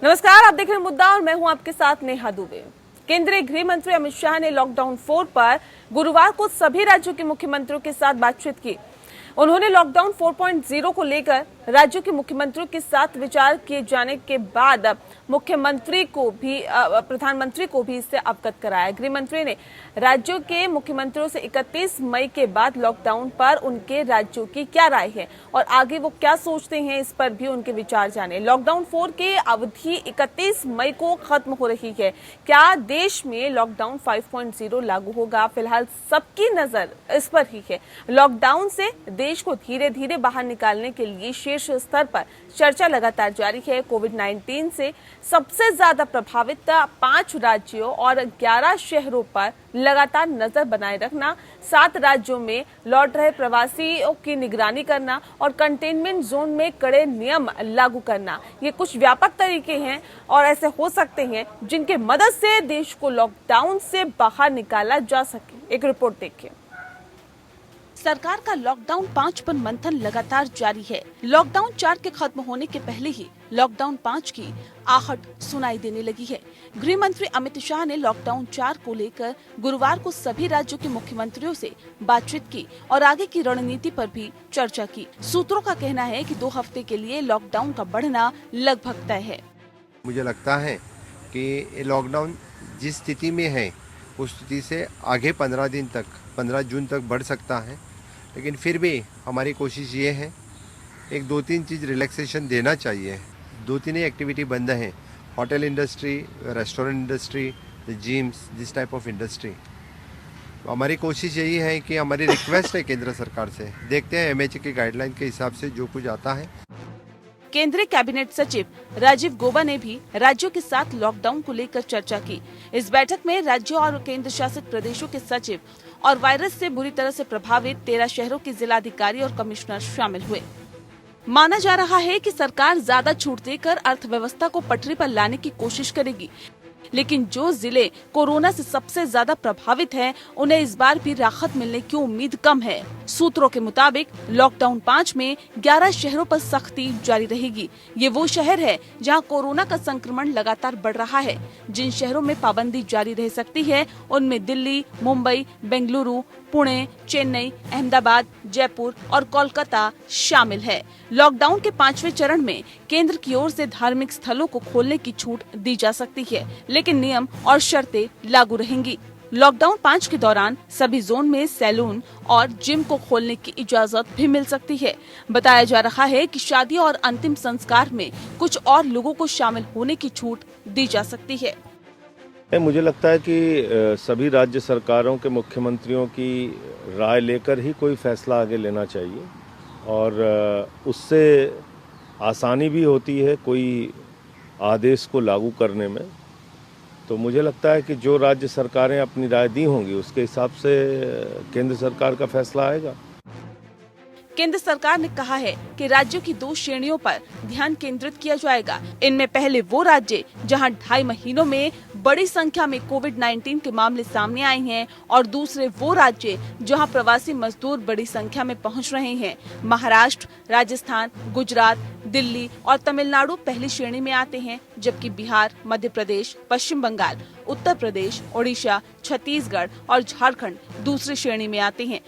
नमस्कार, आप देख रहे हैं मुद्दा और मैं हूं आपके साथ नेहा दुबे। केंद्रीय गृह मंत्री अमित शाह ने लॉकडाउन 4 पर गुरुवार को सभी राज्यों के मुख्यमंत्रियों के साथ बातचीत की। उन्होंने लॉकडाउन 4.0 को लेकर राज्यों के मुख्यमंत्रियों के साथ विचार किए जाने के बाद प्रधानमंत्री को भी इससे अवगत कराया। गृह मंत्री ने राज्यों के मुख्यमंत्रियों से 31 मई के बाद लॉकडाउन पर उनके राज्यों की क्या राय है और आगे वो क्या सोचते हैं, इस पर भी उनके विचार जाने। लॉकडाउन 4 की अवधि 31 मई को खत्म हो रही है। क्या देश में लॉकडाउन 5.0 लागू होगा? फिलहाल सबकी नजर इस पर ही है। लॉकडाउन से देश को धीरे धीरे बाहर निकालने के लिए शीर्ष स्तर पर चर्चा लगातार जारी है। कोविड-19 से सबसे ज्यादा प्रभावित 5 राज्यों और 11 शहरों पर लगातार नजर बनाए रखना, 7 राज्यों में लौट रहे प्रवासियों की निगरानी करना और कंटेनमेंट जोन में कड़े नियम लागू करना, ये कुछ व्यापक तरीके हैं और ऐसे हो सकते हैं जिनके मदद से देश को लॉकडाउन से बाहर निकाला जा सके। एक रिपोर्ट देखिए। सरकार का लॉकडाउन 5 पर मंथन लगातार जारी है। लॉकडाउन 4 के खत्म होने के पहले ही लॉकडाउन 5 की आहट सुनाई देने लगी है। गृह मंत्री अमित शाह ने लॉकडाउन 4 को लेकर गुरुवार को सभी राज्यों के मुख्यमंत्रियों से बातचीत की और आगे की रणनीति पर भी चर्चा की। सूत्रों का कहना है कि 2 हफ्ते के लिए लॉकडाउन का बढ़ना लगभग तय है। मुझे लगता है कि लॉकडाउन जिस स्थिति में है उस स्थिति से आगे 15 जून तक बढ़ सकता है, लेकिन फिर भी हमारी कोशिश ये है, एक 2-3 चीज़ रिलैक्सेशन देना चाहिए। 2-3 ही एक्टिविटी बंद है, hotel industry, restaurant industry, gyms, this type of industry. हमारी कोशिश यही है कि हमारी रिक्वेस्ट है केंद्र सरकार से, देखते हैं एमएचए की गाइडलाइन के हिसाब से जो कुछ आता है। केंद्रीय कैबिनेट सचिव राजीव गौबा ने भी राज्यों के साथ लॉकडाउन को लेकर चर्चा की। इस बैठक में राज्यों और केंद्र शासित प्रदेशों के सचिव और वायरस से बुरी तरह से प्रभावित 13 शहरों के जिलाधिकारी और कमिश्नर शामिल हुए। माना जा रहा है कि सरकार ज्यादा छूट देकर अर्थव्यवस्था को पटरी पर लाने की कोशिश करेगी, लेकिन जो जिले कोरोना से सबसे ज्यादा प्रभावित हैं, उन्हें इस बार भी राहत मिलने की उम्मीद कम है। सूत्रों के मुताबिक लॉकडाउन 5 में 11 शहरों पर सख्ती जारी रहेगी। ये वो शहर है जहां कोरोना का संक्रमण लगातार बढ़ रहा है। जिन शहरों में पाबंदी जारी रह सकती है उनमें दिल्ली, मुंबई, बेंगलुरु, पुणे, चेन्नई, अहमदाबाद, जयपुर और कोलकाता शामिल है। लॉकडाउन के 5वें चरण में केंद्र की ओर से धार्मिक स्थलों को खोलने की छूट दी जा सकती है, लेकिन नियम और शर्तें लागू रहेंगी। लॉकडाउन 5 के दौरान सभी जोन में सैलून और जिम को खोलने की इजाजत भी मिल सकती है। बताया जा रहा है कि शादी और अंतिम संस्कार में कुछ और लोगों को शामिल होने की छूट दी जा सकती है। मुझे लगता है कि सभी राज्य सरकारों के मुख्यमंत्रियों की राय लेकर ही कोई फैसला आगे लेना चाहिए और उससे आसानी भी होती है कोई आदेश को लागू करने में। तो मुझे लगता है कि जो राज्य सरकारें अपनी राय दी होंगी उसके हिसाब से केंद्र सरकार का फैसला आएगा। केंद्र सरकार ने कहा है कि राज्यों की 2 श्रेणियों पर ध्यान केंद्रित किया जाएगा। इनमें पहले वो राज्य जहां 2.5 महीनों में बड़ी संख्या में कोविड-19 के मामले सामने आए हैं और दूसरे वो राज्य जहां प्रवासी मजदूर बड़ी संख्या में पहुंच रहे हैं। महाराष्ट्र, राजस्थान, गुजरात, दिल्ली और तमिलनाडु पहली श्रेणी में आते हैं, जबकि बिहार, मध्य प्रदेश, पश्चिम बंगाल, उत्तर प्रदेश, ओडिशा, छत्तीसगढ़ और झारखंड दूसरी श्रेणी में आते हैं।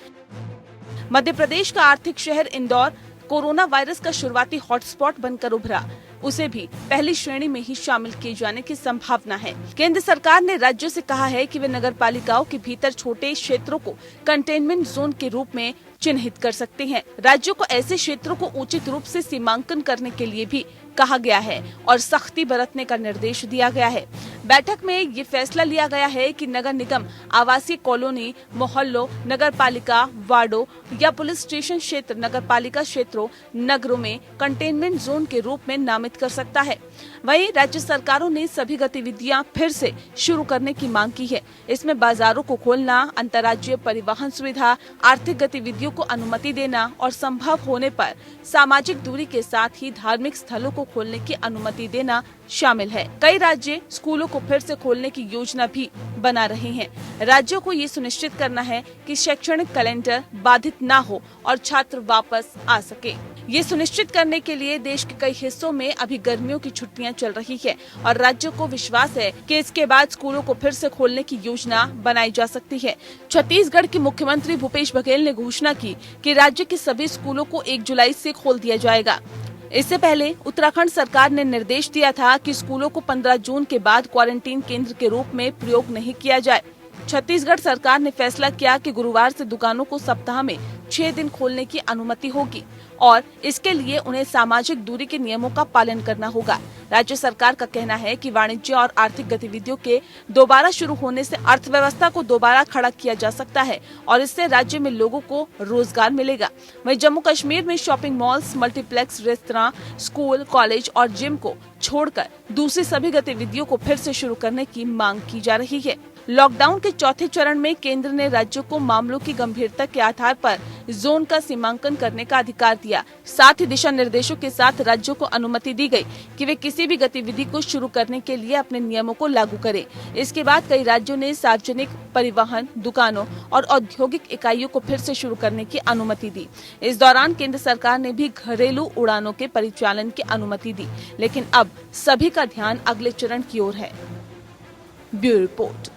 मध्य प्रदेश का आर्थिक शहर इंदौर कोरोना वायरस का शुरुआती हॉटस्पॉट बनकर उभरा, उसे भी पहली श्रेणी में ही शामिल किए जाने की संभावना है। केंद्र सरकार ने राज्यों से कहा है कि वे नगर पालिकाओं के भीतर छोटे क्षेत्रों को कंटेनमेंट जोन के रूप में चिन्हित कर सकते हैं। राज्यों को ऐसे क्षेत्रों को उचित रूप से सीमांकन करने के लिए भी कहा गया है और सख्ती बरतने का निर्देश दिया गया है। बैठक में ये फैसला लिया गया है कि नगर निगम आवासीय कॉलोनी, मोहल्लों, नगर पालिका वार्डों या पुलिस स्टेशन क्षेत्र नगर पालिका क्षेत्रों नगरों में कंटेनमेंट जोन के रूप में नामित कर सकता है। वहीं राज्य सरकारों ने सभी गतिविधियां फिर से शुरू करने की मांग की है। इसमें बाजारों को खोलना, अंतर्राज्यीय परिवहन सुविधा, आर्थिक गतिविधियों को अनुमति देना और संभव होने पर सामाजिक दूरी के साथ ही धार्मिक स्थलों को खोलने की अनुमति देना शामिल है। कई राज्य स्कूलों को फिर से खोलने की योजना भी बना रहे हैं। राज्यों को ये सुनिश्चित करना है कि शैक्षणिक कैलेंडर बाधित ना हो और छात्र वापस आ सके। ये सुनिश्चित करने के लिए देश के कई हिस्सों में अभी गर्मियों की छुट्टियां चल रही है और राज्यों को विश्वास है कि इसके बाद स्कूलों को फिर से खोलने की योजना बनाई जा सकती है। छत्तीसगढ़ के मुख्यमंत्री भूपेश बघेल ने घोषणा की कि राज्य के सभी स्कूलों को 1 जुलाई से खोल दिया जाएगा। इससे पहले उत्तराखंड सरकार ने निर्देश दिया था कि स्कूलों को 15 जून के बाद क्वारंटीन केंद्र के रूप में प्रयोग नहीं किया जाए। छत्तीसगढ़ सरकार ने फैसला किया कि गुरुवार से दुकानों को सप्ताह में 6 दिन खोलने की अनुमति होगी और इसके लिए उन्हें सामाजिक दूरी के नियमों का पालन करना होगा। राज्य सरकार का कहना है कि वाणिज्य और आर्थिक गतिविधियों के दोबारा शुरू होने से अर्थव्यवस्था को दोबारा खड़ा किया जा सकता है और इससे राज्य में लोगों को रोजगार मिलेगा। वहीं जम्मू कश्मीर में shopping malls, multiplex, restaurant, school, college और जिम को छोड़कर दूसरी सभी गतिविधियों को फिर से शुरू करने की मांग की जा रही है। लॉकडाउन के चौथे चरण में केंद्र ने राज्यों को मामलों की गंभीरता के आधार पर जोन का सीमांकन करने का अधिकार दिया। साथ ही दिशा निर्देशों के साथ राज्यों को अनुमति दी गई कि वे किसी भी गतिविधि को शुरू करने के लिए अपने नियमों को लागू करें। इसके बाद कई राज्यों ने सार्वजनिक परिवहन, दुकानों और औद्योगिक इकाइयों को फिर से शुरू करने की अनुमति दी। इस दौरान केंद्र सरकार ने भी घरेलू उड़ानों के परिचालन की अनुमति दी, लेकिन अब सभी का ध्यान अगले चरण की ओर है। Bureau report.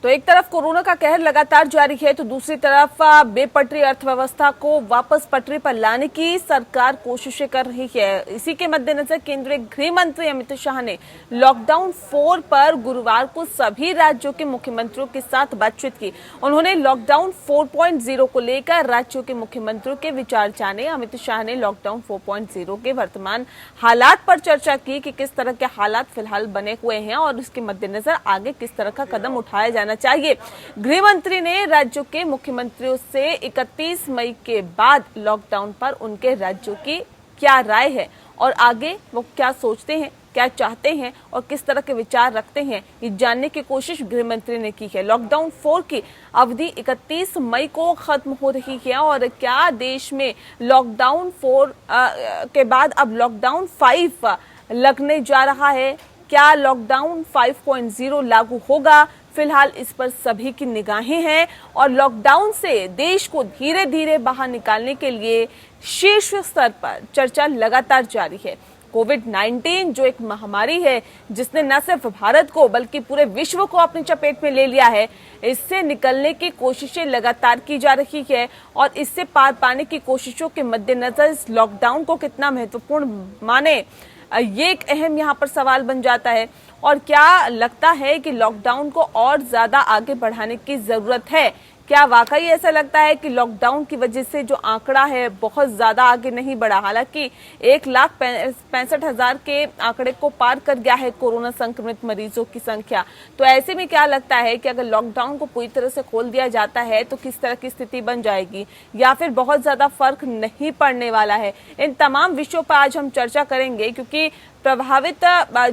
तो एक तरफ कोरोना का कहर लगातार जारी है तो दूसरी तरफ बेपटरी अर्थव्यवस्था को वापस पटरी पर लाने की सरकार कोशिशें कर रही है। इसी के मद्देनजर केंद्रीय गृह मंत्री अमित शाह ने लॉकडाउन 4 पर गुरुवार को सभी राज्यों के मुख्यमंत्रियों के साथ बातचीत की। उन्होंने लॉकडाउन 4.0 को लेकर राज्यों के मुख्यमंत्रियों के विचार जाने। अमित शाह ने लॉकडाउन 4.0 के वर्तमान हालात पर चर्चा की कि किस तरह के हालात फिलहाल बने हुए हैं और इसके मद्देनजर आगे किस तरह का कदम उठाया जाना चाहिए। गृह मंत्री ने राज्यों के मुख्यमंत्रियों से 31 मई के बाद लॉकडाउन पर उनके राज्यों की क्या राय है और आगे वो क्या सोचते हैं, क्या चाहते हैं और किस तरह के विचार रखते हैं, ये जानने की कोशिश गृह मंत्री ने की है। लॉकडाउन 4 की अवधि 31 मई को खत्म हो रही है और क्या देश में लॉकडाउन 4 के बाद अब लॉकडाउन 5 लगने जा रहा है? क्या लॉकडाउन 5.0 लागू होगा? फिलहाल इस पर सभी की निगाहें हैं और लॉकडाउन से देश को धीरे धीरे बाहर निकालने के लिए शीर्ष स्तर पर चर्चा लगातार जारी है। कोविड-19 जो एक महामारी है जिसने न सिर्फ भारत को बल्कि पूरे विश्व को अपनी चपेट में ले लिया है, इससे निकलने की कोशिशें लगातार की जा रही है और इससे पार पाने की कोशिशों के मद्देनजर इस लॉकडाउन को कितना महत्वपूर्ण माने, ये एक अहम यहाँ पर सवाल बन जाता है। और क्या लगता है कि लॉकडाउन को और ज्यादा आगे बढ़ाने की जरूरत है? क्या वाकई ऐसा लगता है कि लॉकडाउन की वजह से जो आंकड़ा है बहुत ज्यादा आगे नहीं बढ़ा? हालांकि 1,65,000 के आंकड़े को पार कर गया है कोरोना संक्रमित मरीजों की संख्या। तो ऐसे में क्या लगता है कि अगर लॉकडाउन को पूरी तरह से खोल दिया जाता है तो किस तरह की स्थिति बन जाएगी या फिर बहुत ज्यादा फर्क नहीं पड़ने वाला है? इन तमाम विषयों पर आज हम चर्चा करेंगे क्योंकि प्रभावित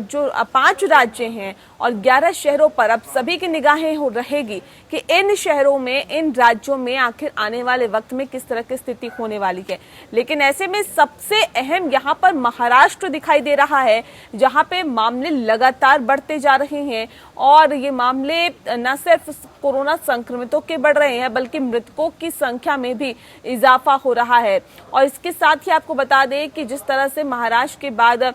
जो 5 राज्य हैं और 11 शहरों पर अब सभी की निगाहें रहेगी कि इन शहरों में, इन राज्यों में आखिर आने वाले वक्त में किस तरह की स्थिति होने वाली है। लेकिन ऐसे में सबसे अहम यहाँ पर महाराष्ट्र दिखाई दे रहा है जहाँ पे मामले लगातार बढ़ते जा रहे हैं और ये मामले न सिर्फ कोरोना संक्रमितों के बढ़ रहे हैं बल्कि मृतकों की संख्या में भी इजाफा हो रहा है। और इसके साथ ही आपको बता दें कि जिस तरह से महाराष्ट्र के बाद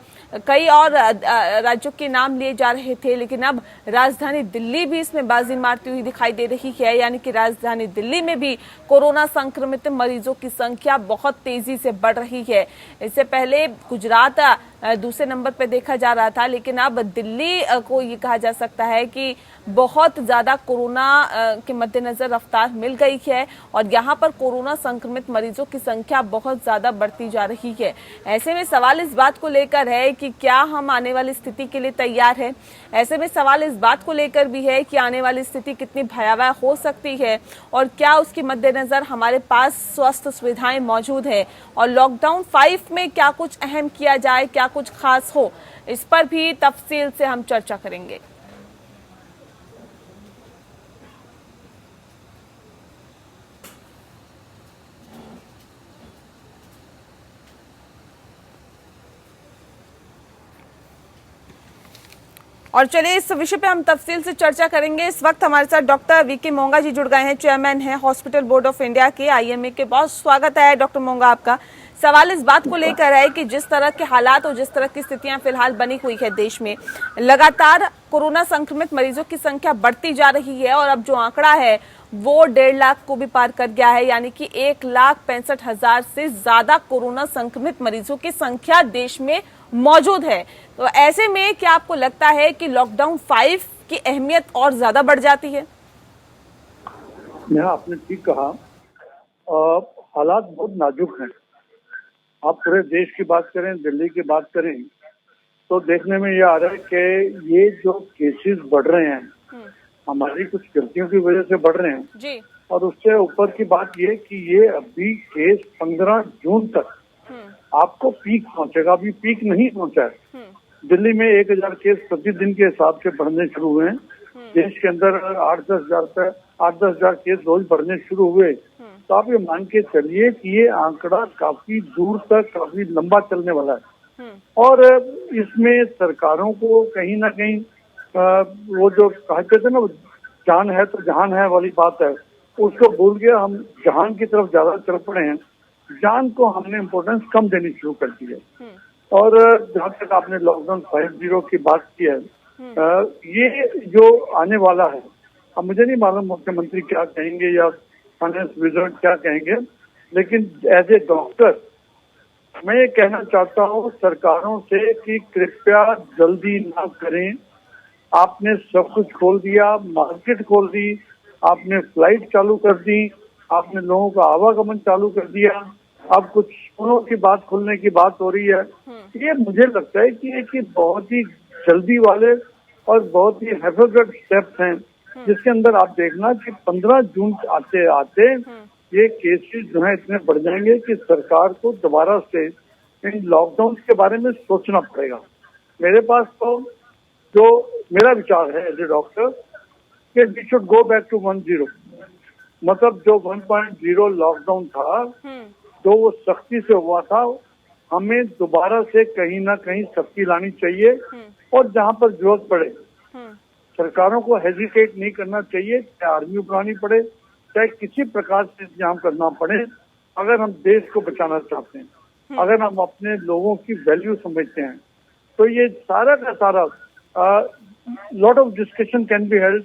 कई और राज्यों के नाम लिए जा रहे थे, लेकिन अब राजधानी दिल्ली भी इसमें बाजी मारती हुई दिखाई दे रही है। यानी कि राजधानी दिल्ली में भी कोरोना संक्रमित मरीजों की संख्या बहुत तेजी से बढ़ रही है। इससे पहले गुजरात दूसरे नंबर पर देखा जा रहा था, लेकिन अब दिल्ली को ये कहा जा सकता है कि बहुत ज्यादा कोरोना के मद्देनजर रफ्तार मिल गई है और यहाँ पर कोरोना संक्रमित मरीजों की संख्या बहुत ज्यादा बढ़ती जा रही है। ऐसे में सवाल इस बात को लेकर है कि क्या हम आने वाली स्थिति के लिए तैयार हैं? ऐसे में सवाल इस बात को लेकर भी है कि आने वाली स्थिति कितनी भयावह हो सकती है और क्या उसके मद्देनजर हमारे पास स्वास्थ्य सुविधाएं मौजूद है और लॉकडाउन 5 में क्या कुछ अहम किया जाए, क्या कुछ खास हो, इस पर भी तफसील से हम चर्चा करेंगे। और चलिए इस विषय पे हम तफसील से चर्चा करेंगे। इस वक्त हमारे साथ डॉक्टर वीके मोंगा जी जुड़ गए हैं, चेयरमैन हैं हॉस्पिटल बोर्ड ऑफ इंडिया के, आईएमए के। बहुत स्वागत है डॉक्टर मोंगा आपका। सवाल इस बात को लेकर है कि जिस तरह के हालात और जिस तरह की स्थितियां फिलहाल बनी हुई है देश में, लगातार कोरोना संक्रमित मरीजों की संख्या बढ़ती जा रही है और अब जो आंकड़ा है वो 1.5 लाख को भी पार कर गया है, यानी कि 1,65,000 से ज्यादा कोरोना संक्रमित मरीजों की संख्या देश में मौजूद है। तो ऐसे में क्या आपको लगता है कि लॉकडाउन 5 की अहमियत और ज्यादा बढ़ जाती है? आपने ठीक कहा। हालात बहुत नाजुक हैं। आप पूरे देश की बात करें, दिल्ली की बात करें, तो देखने में ये आ रहा है कि ये जो केसेस बढ़ रहे हैं हमारी कुछ गलतियों की वजह से बढ़ रहे हैं जी। और उससे ऊपर की बात ये कि ये अभी केस 15 जून तक आपको पीक पहुंचेगा। अभी पीक नहीं पहुंचा है। दिल्ली में 1,000 केस प्रतिदिन के हिसाब से बढ़ने शुरू हुए हैं। देश के अंदर 8-10 हजार केस रोज बढ़ने शुरू हुए। तो आप ये मान के चलिए कि ये आंकड़ा काफी दूर तक, काफी लंबा चलने वाला है। और इसमें सरकारों को कहीं ना कहीं वो जो कहते थे ना, जान है तो जहान है वाली बात है, उसको भूल के हम जहान की तरफ ज्यादा चल पड़े हैं। जान को हमने इम्पोर्टेंस कम देनी शुरू कर दी है। और जहाँ तक आपने लॉकडाउन 5.0 की बात की है, ये जो आने वाला है, अब मुझे नहीं मालूम मुख्यमंत्री क्या कहेंगे या फाइनेंस विजिट क्या कहेंगे, लेकिन एज ए डॉक्टर मैं ये कहना चाहता हूँ सरकारों से कि कृपया जल्दी ना करें। आपने सब कुछ खोल दिया, मार्केट खोल दी, आपने फ्लाइट चालू कर दी, आपने लोगों का आवागमन चालू कर दिया, अब कुछ स्कूलों की बात खुलने की बात हो रही है। ये मुझे लगता है कि ये बहुत ही जल्दी वाले और बहुत ही हैफर्ड स्टेप्स हैं, जिसके अंदर आप देखना कि 15 जून आते आते ये केसेस जो है इतने बढ़ जाएंगे कि सरकार को दोबारा से इन लॉकडाउन के बारे में सोचना पड़ेगा। मेरे पास तो जो मेरा विचार है एज ए डॉक्टर कि we should go back to 1.0, मतलब जो 1.0 लॉकडाउन था तो वो सख्ती से हुआ था, हमें दोबारा से कहीं ना कहीं सख्ती लानी चाहिए। और जहाँ पर जरूरत पड़े सरकारों को हेजिटेट नहीं करना चाहिए, चाहे आर्मी बनानी पड़े, चाहे किसी प्रकार से इंतजाम करना पड़े। अगर हम देश को बचाना चाहते हैं, अगर हम अपने लोगों की वैल्यू समझते हैं, तो ये सारा का सारा lot of discussion can be held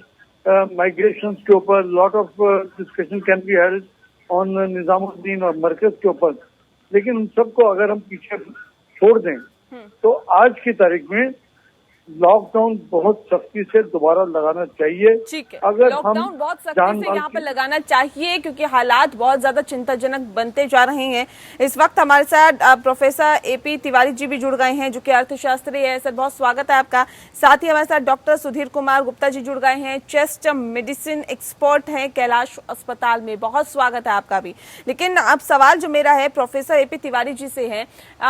migration के ऊपर, lot of discussion can be held on Nizamuddin और मरकज के ऊपर, लेकिन उन सबको अगर हम पीछे छोड़ दें तो आज की तारीख में लॉकडाउन बहुत सख्ती से दोबारा लगाना चाहिए। ठीक है, अगर लॉकडाउन बहुत सख्ती से यहाँ पर लगाना चाहिए क्योंकि हालात बहुत ज्यादा चिंताजनक बनते जा रहे हैं। इस वक्त हमारे साथ प्रोफेसर एपी तिवारी जी भी जुड़ गए हैं जो कि अर्थशास्त्री है। सर बहुत स्वागत है आपका। साथ ही हमारे साथ डॉक्टर सुधीर कुमार गुप्ता जी जुड़ गए हैं, चेस्ट मेडिसिन एक्सपर्ट हैं कैलाश अस्पताल में। बहुत स्वागत है आपका भी। लेकिन अब सवाल जो मेरा है प्रोफेसर एपी तिवारी जी से है।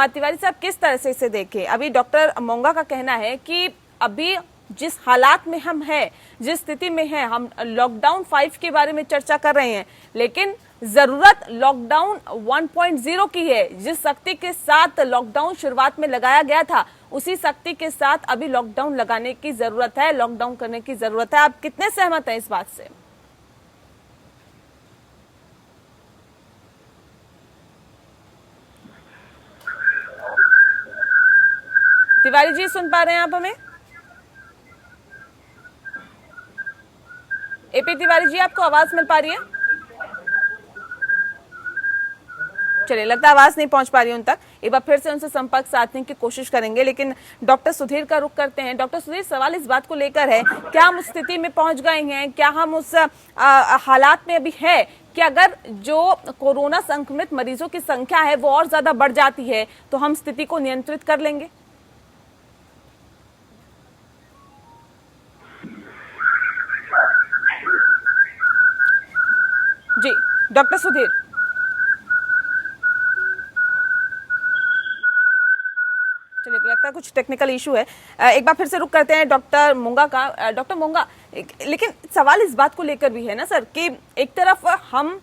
तिवारी साहब किस तरह से इसे देखें? अभी डॉक्टर मोंगा का कहना है कि अभी जिस हालात में हम हैं, जिस स्थिति में हैं, हम लॉकडाउन 5 के बारे में चर्चा कर रहे हैं, लेकिन जरूरत लॉकडाउन 1.0 की है। जिस सख्ती के साथ लॉकडाउन शुरुआत में लगाया गया था, उसी सख्ती के साथ अभी लॉकडाउन लगाने की जरूरत है, लॉकडाउन करने की जरूरत है। आप कितने सहमत हैं इस बात से? तिवारी जी सुन पा रहे हैं आप हमें? एपी तिवारी जी आपको आवाज मिल पा रही है? चलिए, लगता है आवाज नहीं पहुंच पा रही उन तक। एक बार फिर से उनसे संपर्क साधने की कोशिश करेंगे, लेकिन डॉक्टर सुधीर का रुख करते हैं। डॉक्टर सुधीर, सवाल इस बात को लेकर है, क्या हम उस स्थिति में पहुंच गए हैं, क्या हम उस हालात में अभी है कि अगर जो कोरोना संक्रमित मरीजों की संख्या है वो और ज्यादा बढ़ जाती है तो हम स्थिति को नियंत्रित कर लेंगे? जी डॉक्टर सुधीर। चलिए, लगता है कुछ टेक्निकल इशू है। एक बार फिर से रुक करते हैं डॉक्टर मोंगा का। डॉक्टर मोंगा, लेकिन सवाल इस बात को लेकर भी है ना सर कि एक तरफ हम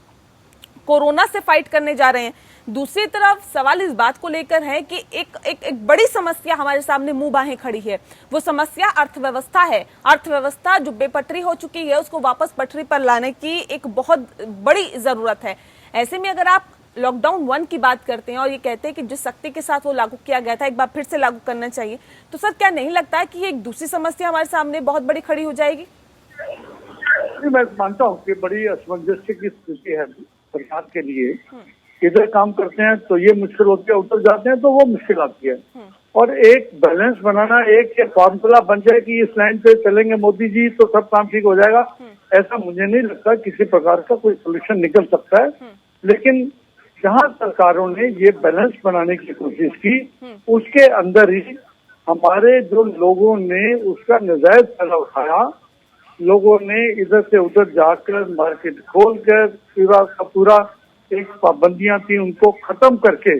कोरोना से फाइट करने जा रहे हैं। दूसरी तरफ सवाल इस बात को लेकर है कि एक बड़ी समस्या हमारे सामने मुंह बाहें खड़ी है। वो समस्या अर्थव्यवस्था है। अर्थव्यवस्था जो बेपटरी हो चुकी है उसको वापस पटरी पर लाने की एक बहुत बड़ी जरूरत है। ऐसे में अगर आप लॉकडाउन 1 की बात करते हैं और ये कहते हैं कि जिस सख्ती के साथ वो लागू किया गया था एक बार फिर से लागू करना चाहिए, तो सर क्या नहीं लगता है कि ये एक दूसरी समस्या हमारे सामने बहुत बड़ी खड़ी हो जाएगी? मैं मानता हूँ कि बड़ी असमंजस्य की स्थिति है सरकार के लिए। इधर काम करते हैं तो ये मुश्किल होती है, उधर जाते हैं तो वो मुश्किल आती है। और एक बैलेंस बनाना, एक फॉर्मूला बन जाए कि इस लाइन पे चलेंगे मोदी जी तो सब काम ठीक हो जाएगा, ऐसा मुझे नहीं लगता किसी प्रकार का कोई सोल्यूशन निकल सकता है। लेकिन जहां सरकारों ने ये बैलेंस बनाने की कोशिश की, उसके अंदर ही हमारे जो लोगों ने उसका नजायज फायदा उठाया, लोगों ने इधर से उधर जाकर मार्केट खोलकर पूरा का पूरा एक पाबंदियां थी उनको खत्म करके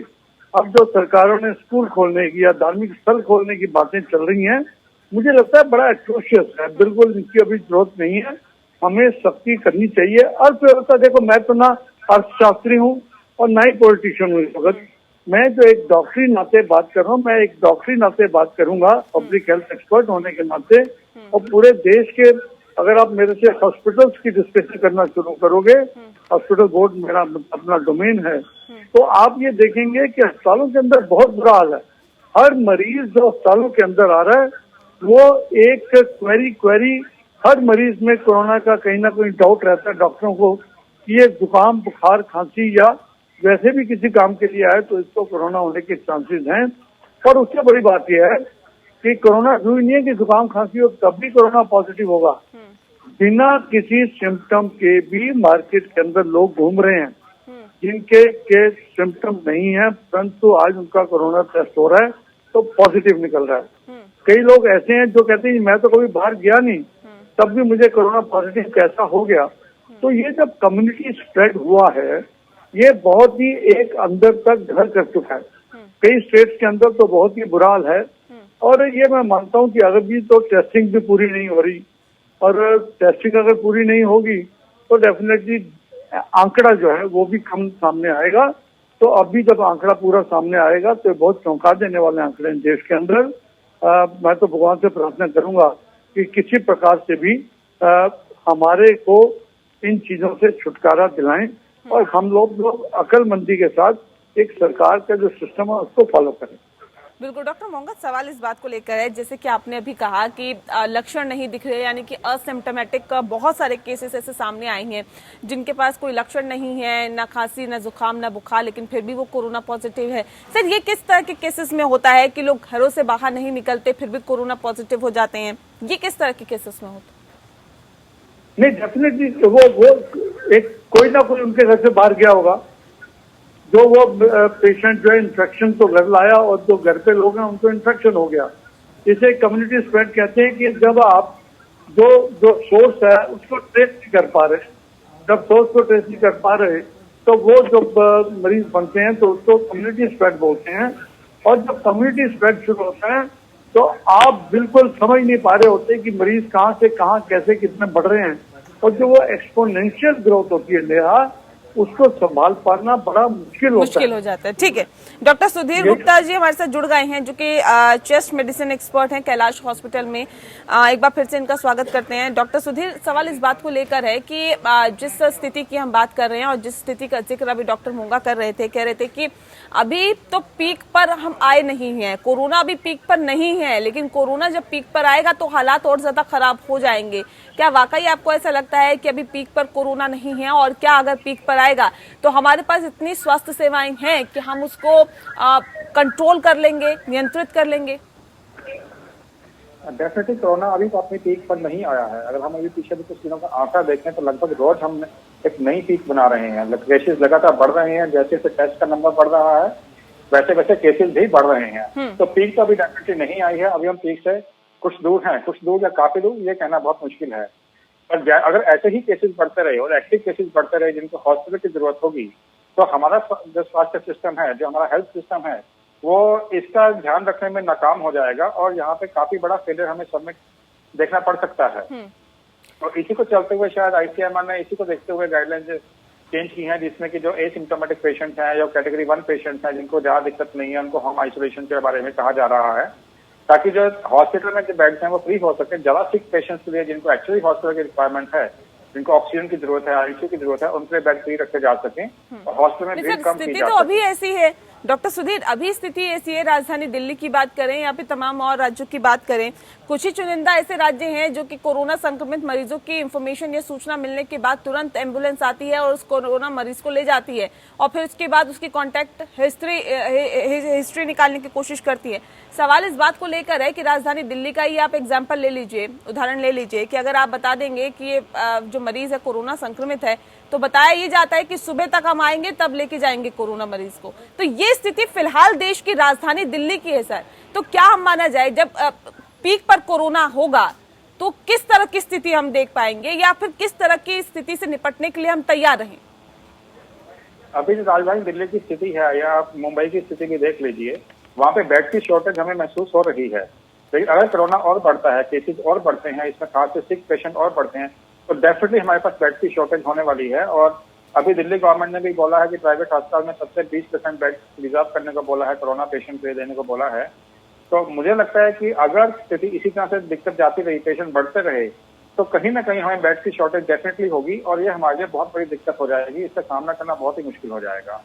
अब जो सरकारों ने स्कूल खोलने की या धार्मिक स्थल खोलने की बातें चल रही हैं, मुझे लगता है बड़ा एट्रोशियस है। बिल्कुल इनकी अभी जरूरत नहीं है, हमें सख्ती करनी चाहिए। अर्थव्यवस्था, देखो मैं तो ना अर्थशास्त्री हूँ और ना ही पॉलिटिशियन हूँ इस वक्त। मैं जो एक डॉक्टरी नाते बात कर रहा हूँ, मैं एक डॉक्टरी नाते बात करूंगा, पब्लिक हेल्थ एक्सपर्ट होने के नाते। और पूरे देश के, अगर आप मेरे से हॉस्पिटल्स की डिस्कशन करना शुरू करोगे, हॉस्पिटल बोर्ड मेरा अपना डोमेन है, तो आप ये देखेंगे कि अस्पतालों के अंदर बहुत बुरा हाल है। हर मरीज जो अस्पतालों के अंदर आ रहा है वो एक क्वेरी हर मरीज में कोरोना का कहीं ना कहीं डाउट रहता है डॉक्टरों को कि ये जुकाम, बुखार, खांसी या वैसे भी किसी काम के लिए आए तो इसको कोरोना होने के चांसेस हैं। और उससे बड़ी बात यह है कि कोरोना जरूरी नहीं है कि जुकाम खांसी हो तब भी कोरोना पॉजिटिव होगा। बिना किसी सिम्टम के भी मार्केट के अंदर लोग घूम रहे हैं जिनके सिम्टम नहीं है, परंतु आज उनका कोरोना टेस्ट हो रहा है तो पॉजिटिव निकल रहा है। कई लोग ऐसे हैं जो कहते हैं मैं तो कभी बाहर गया नहीं तब भी मुझे कोरोना पॉजिटिव कैसा हो गया। तो ये जब कम्युनिटी स्प्रेड हुआ है, ये बहुत ही एक अंदर तक घर कर चुका है। कई स्टेट्स के अंदर तो बहुत ही बुरा हाल है। और ये मैं मानता हूँ कि अगर भी तो टेस्टिंग भी पूरी नहीं हो रही, और टेस्टिंग अगर पूरी नहीं होगी तो डेफिनेटली आंकड़ा जो है वो भी कम सामने आएगा। तो अभी जब आंकड़ा पूरा सामने आएगा तो बहुत चौंका देने वाले आंकड़े हैं देश के अंदर। मैं तो भगवान से प्रार्थना करूंगा कि किसी प्रकार से भी हमारे को इन चीजों से छुटकारा दिलाएं और हम लोग अक्लमंदी के साथ एक सरकार का जो सिस्टम है उसको फॉलो करें। बिल्कुल डॉक्टर मोंगत, सवाल इस बात को लेकर है जैसे कि आपने अभी कहा कि लक्षण नहीं दिख रहे, यानी कि असिम्टोमेटिक बहुत सारे केसेस ऐसे सामने आए हैं जिनके पास कोई लक्षण नहीं है, ना खांसी, ना जुकाम, ना बुखार, लेकिन फिर भी वो कोरोना पॉजिटिव है। सर ये किस तरह के केसेस में होता है कि लोग घरों से बाहर नहीं निकलते फिर भी कोरोना पॉजिटिव हो जाते हैं? ये किस तरह के केसेस में होता है? नहीं, डेफिनेटली वो एक कोई ना कोई उनके घर से बाहर गया होगा, जो वो पेशेंट जो है इन्फेक्शन तो घर लाया और जो घर पे लोग हैं उनको इन्फेक्शन हो गया। इसे कम्युनिटी स्प्रेड कहते हैं कि जब आप जो सोर्स है उसको ट्रेस नहीं कर पा रहे, जब सोर्स को ट्रेस नहीं कर पा रहे तो वो जो मरीज बनते हैं तो उसको कम्युनिटी स्प्रेड बोलते हैं। और जब कम्युनिटी स्प्रेड शुरू होता है तो आप बिल्कुल समझ नहीं पा रहे होते कि मरीज कहाँ से कहाँ कैसे कितने बढ़ रहे हैं। और जो वो एक्सपोनेंशियल ग्रोथ होती है नेहा, उसको संभाल पाना बड़ा मुश्किल हो जाता है। ठीक है, डॉक्टर सुधीर गुप्ता जी हमारे साथ जुड़ गए हैं जो कि चेस्ट मेडिसिन एक्सपर्ट हैं कैलाश हॉस्पिटल में। एक बार फिर से इनका स्वागत करते हैं। डॉक्टर सुधीर, सवाल इस बात को लेकर है कि जिस स्थिति की हम बात कर रहे हैं और जिस स्थिति का जिक्र अभी डॉक्टर मोंगा कर रहे थे, कह रहे थे कि अभी तो पीक पर हम आए नहीं हैं, कोरोना अभी पीक पर नहीं है, लेकिन कोरोना जब पीक पर आएगा तो हालात और ज्यादा खराब हो जाएंगे। क्या वाकई आपको ऐसा लगता है कि अभी पीक पर कोरोना नहीं है? और क्या अगर पीक पर आएगा तो हमारे पास इतनी स्वास्थ्य सेवाएं हैं कि हम उसको कंट्रोल कर लेंगे, नियंत्रित कर लेंगे? डेफिनेटली कोरोना अभी तो अपने पीक पर नहीं आया है। अगर हम अभी पीछे भी कुछ दिनों का आंकड़ा देखें तो लगभग रोज हम एक नई पीक बना रहे हैं। केसेस लगातार बढ़ रहे हैं, जैसे जैसे टेस्ट का नंबर बढ़ रहा है वैसे वैसे केसेस भी बढ़ रहे हैं। तो पीक तो अभी डेफिनेटली नहीं आई है। अभी हम पीक से कुछ दूर हैं, कुछ दूर या काफी दूर, ये कहना बहुत मुश्किल है। पर अगर ऐसे ही केसेस बढ़ते रहे और एक्टिव केसेस बढ़ते रहे जिनको हॉस्पिटल की जरूरत होगी, तो हमारा जो स्वास्थ्य सिस्टम है, जो हमारा हेल्थ सिस्टम है, वो इसका ध्यान रखने में नाकाम हो जाएगा और यहाँ पे काफी बड़ा फेलियर हमें सबमिट देखना पड़ सकता है। और इसी को चलते हुए शायद ICMR ने इसी को देखते हुए गाइडलाइंस चेंज की हैं, जिसमें कि जो एसिम्टोमेटिक पेशेंट हैं या कैटेगरी 1 पेशेंट हैं जिनको ज्यादा दिक्कत नहीं है, उनको होम आइसोलेशन के बारे में कहा जा रहा है, ताकि जो हॉस्पिटल में जो बेड्स हैं वो फ्री हो सके। ज्यादा सिक पेशेंट्स के लिए जिनको एक्चुअली हॉस्पिटल की रिक्वायरमेंट है, जिनको ऑक्सीजन की जरूरत है, आईसीयू की जरूरत है, उनके लिए बेड फ्री रखे जा सकें और हॉस्पिटल में भीड़ कम की स्थिति जा तो सके। अभी ऐसी है डॉक्टर सुधीर, अभी स्थिति ऐसी है, राजधानी दिल्ली की बात करें या फिर तमाम और राज्यों की बात करें, कुछ ही चुनिंदा ऐसे राज्य हैं जो कि कोरोना संक्रमित मरीजों की इंफॉर्मेशन या सूचना मिलने के बाद तुरंत एम्बुलेंस आती है और उस कोरोना मरीज को ले जाती है और फिर उसके बाद उसकी कॉन्टैक्ट हिस्ट्री निकालने की कोशिश करती है। सवाल इस बात को लेकर है कि राजधानी दिल्ली का ही आप एग्जाम्पल ले लीजिए, उदाहरण ले लीजिए कि अगर आप बता देंगे कि ये जो मरीज है कोरोना संक्रमित है, तो बताया ये जाता है कि सुबह तक हम आएंगे तब लेके जाएंगे कोरोना मरीज को। तो ये स्थिति फिलहाल देश की राजधानी दिल्ली की है सर। तो क्या हम माना जाए जब पीक पर कोरोना होगा तो किस तरह की स्थिति हम देख पाएंगे या फिर किस तरह की स्थिति से निपटने के लिए हम तैयार रहें? अभी जो राजधानी दिल्ली की स्थिति है या आप मुंबई की स्थिति भी देख लीजिए, वहाँ पे बेड की शॉर्टेज हमें महसूस हो रही है। लेकिन अगर कोरोना और बढ़ता है, केसेस और बढ़ते हैं, इसमें खास से सिक पेशेंट और बढ़ते हैं, तो डेफिनेटली हमारे पास बेड की शॉर्टेज होने वाली है। और अभी दिल्ली गवर्नमेंट ने भी बोला है कि प्राइवेट अस्पताल में सबसे 20% बेड रिजर्व करने को बोला है, कोरोना पेशेंट के लिए देने को बोला है। तो मुझे लगता है कि अगर स्थिति इसी तरह से दिक्कत जाती रही, पेशेंट बढ़ते रहे, तो कहीं ना कहीं हमें बेड की शॉर्टेज डेफिनेटली होगी और ये हमारे लिए बहुत बड़ी दिक्कत हो जाएगी। इसका सामना करना बहुत ही मुश्किल हो जाएगा।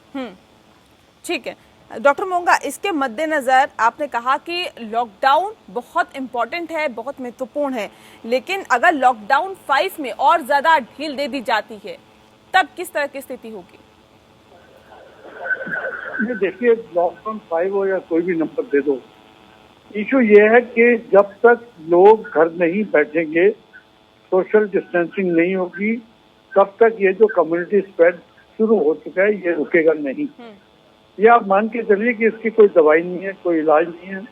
ठीक है डॉक्टर मोंगा, इसके मद्देनजर आपने कहा कि लॉकडाउन बहुत इम्पोर्टेंट है, बहुत महत्वपूर्ण है, लेकिन अगर लॉकडाउन 5 में और ज्यादा ढील दे दी जाती है तब किस तरह की स्थिति होगी? ये देखिए, लॉकडाउन 5 हो या कोई भी नंबर दे दो, इशू ये है कि जब तक लोग घर नहीं बैठेंगे, सोशल डिस्टेंसिंग नहीं होगी, तब तक ये जो कम्युनिटी स्प्रेड शुरू हो चुका है ये रुकेगा नहीं। ये आप मान के चलिए कि इसकी कोई दवाई नहीं है, कोई इलाज नहीं है।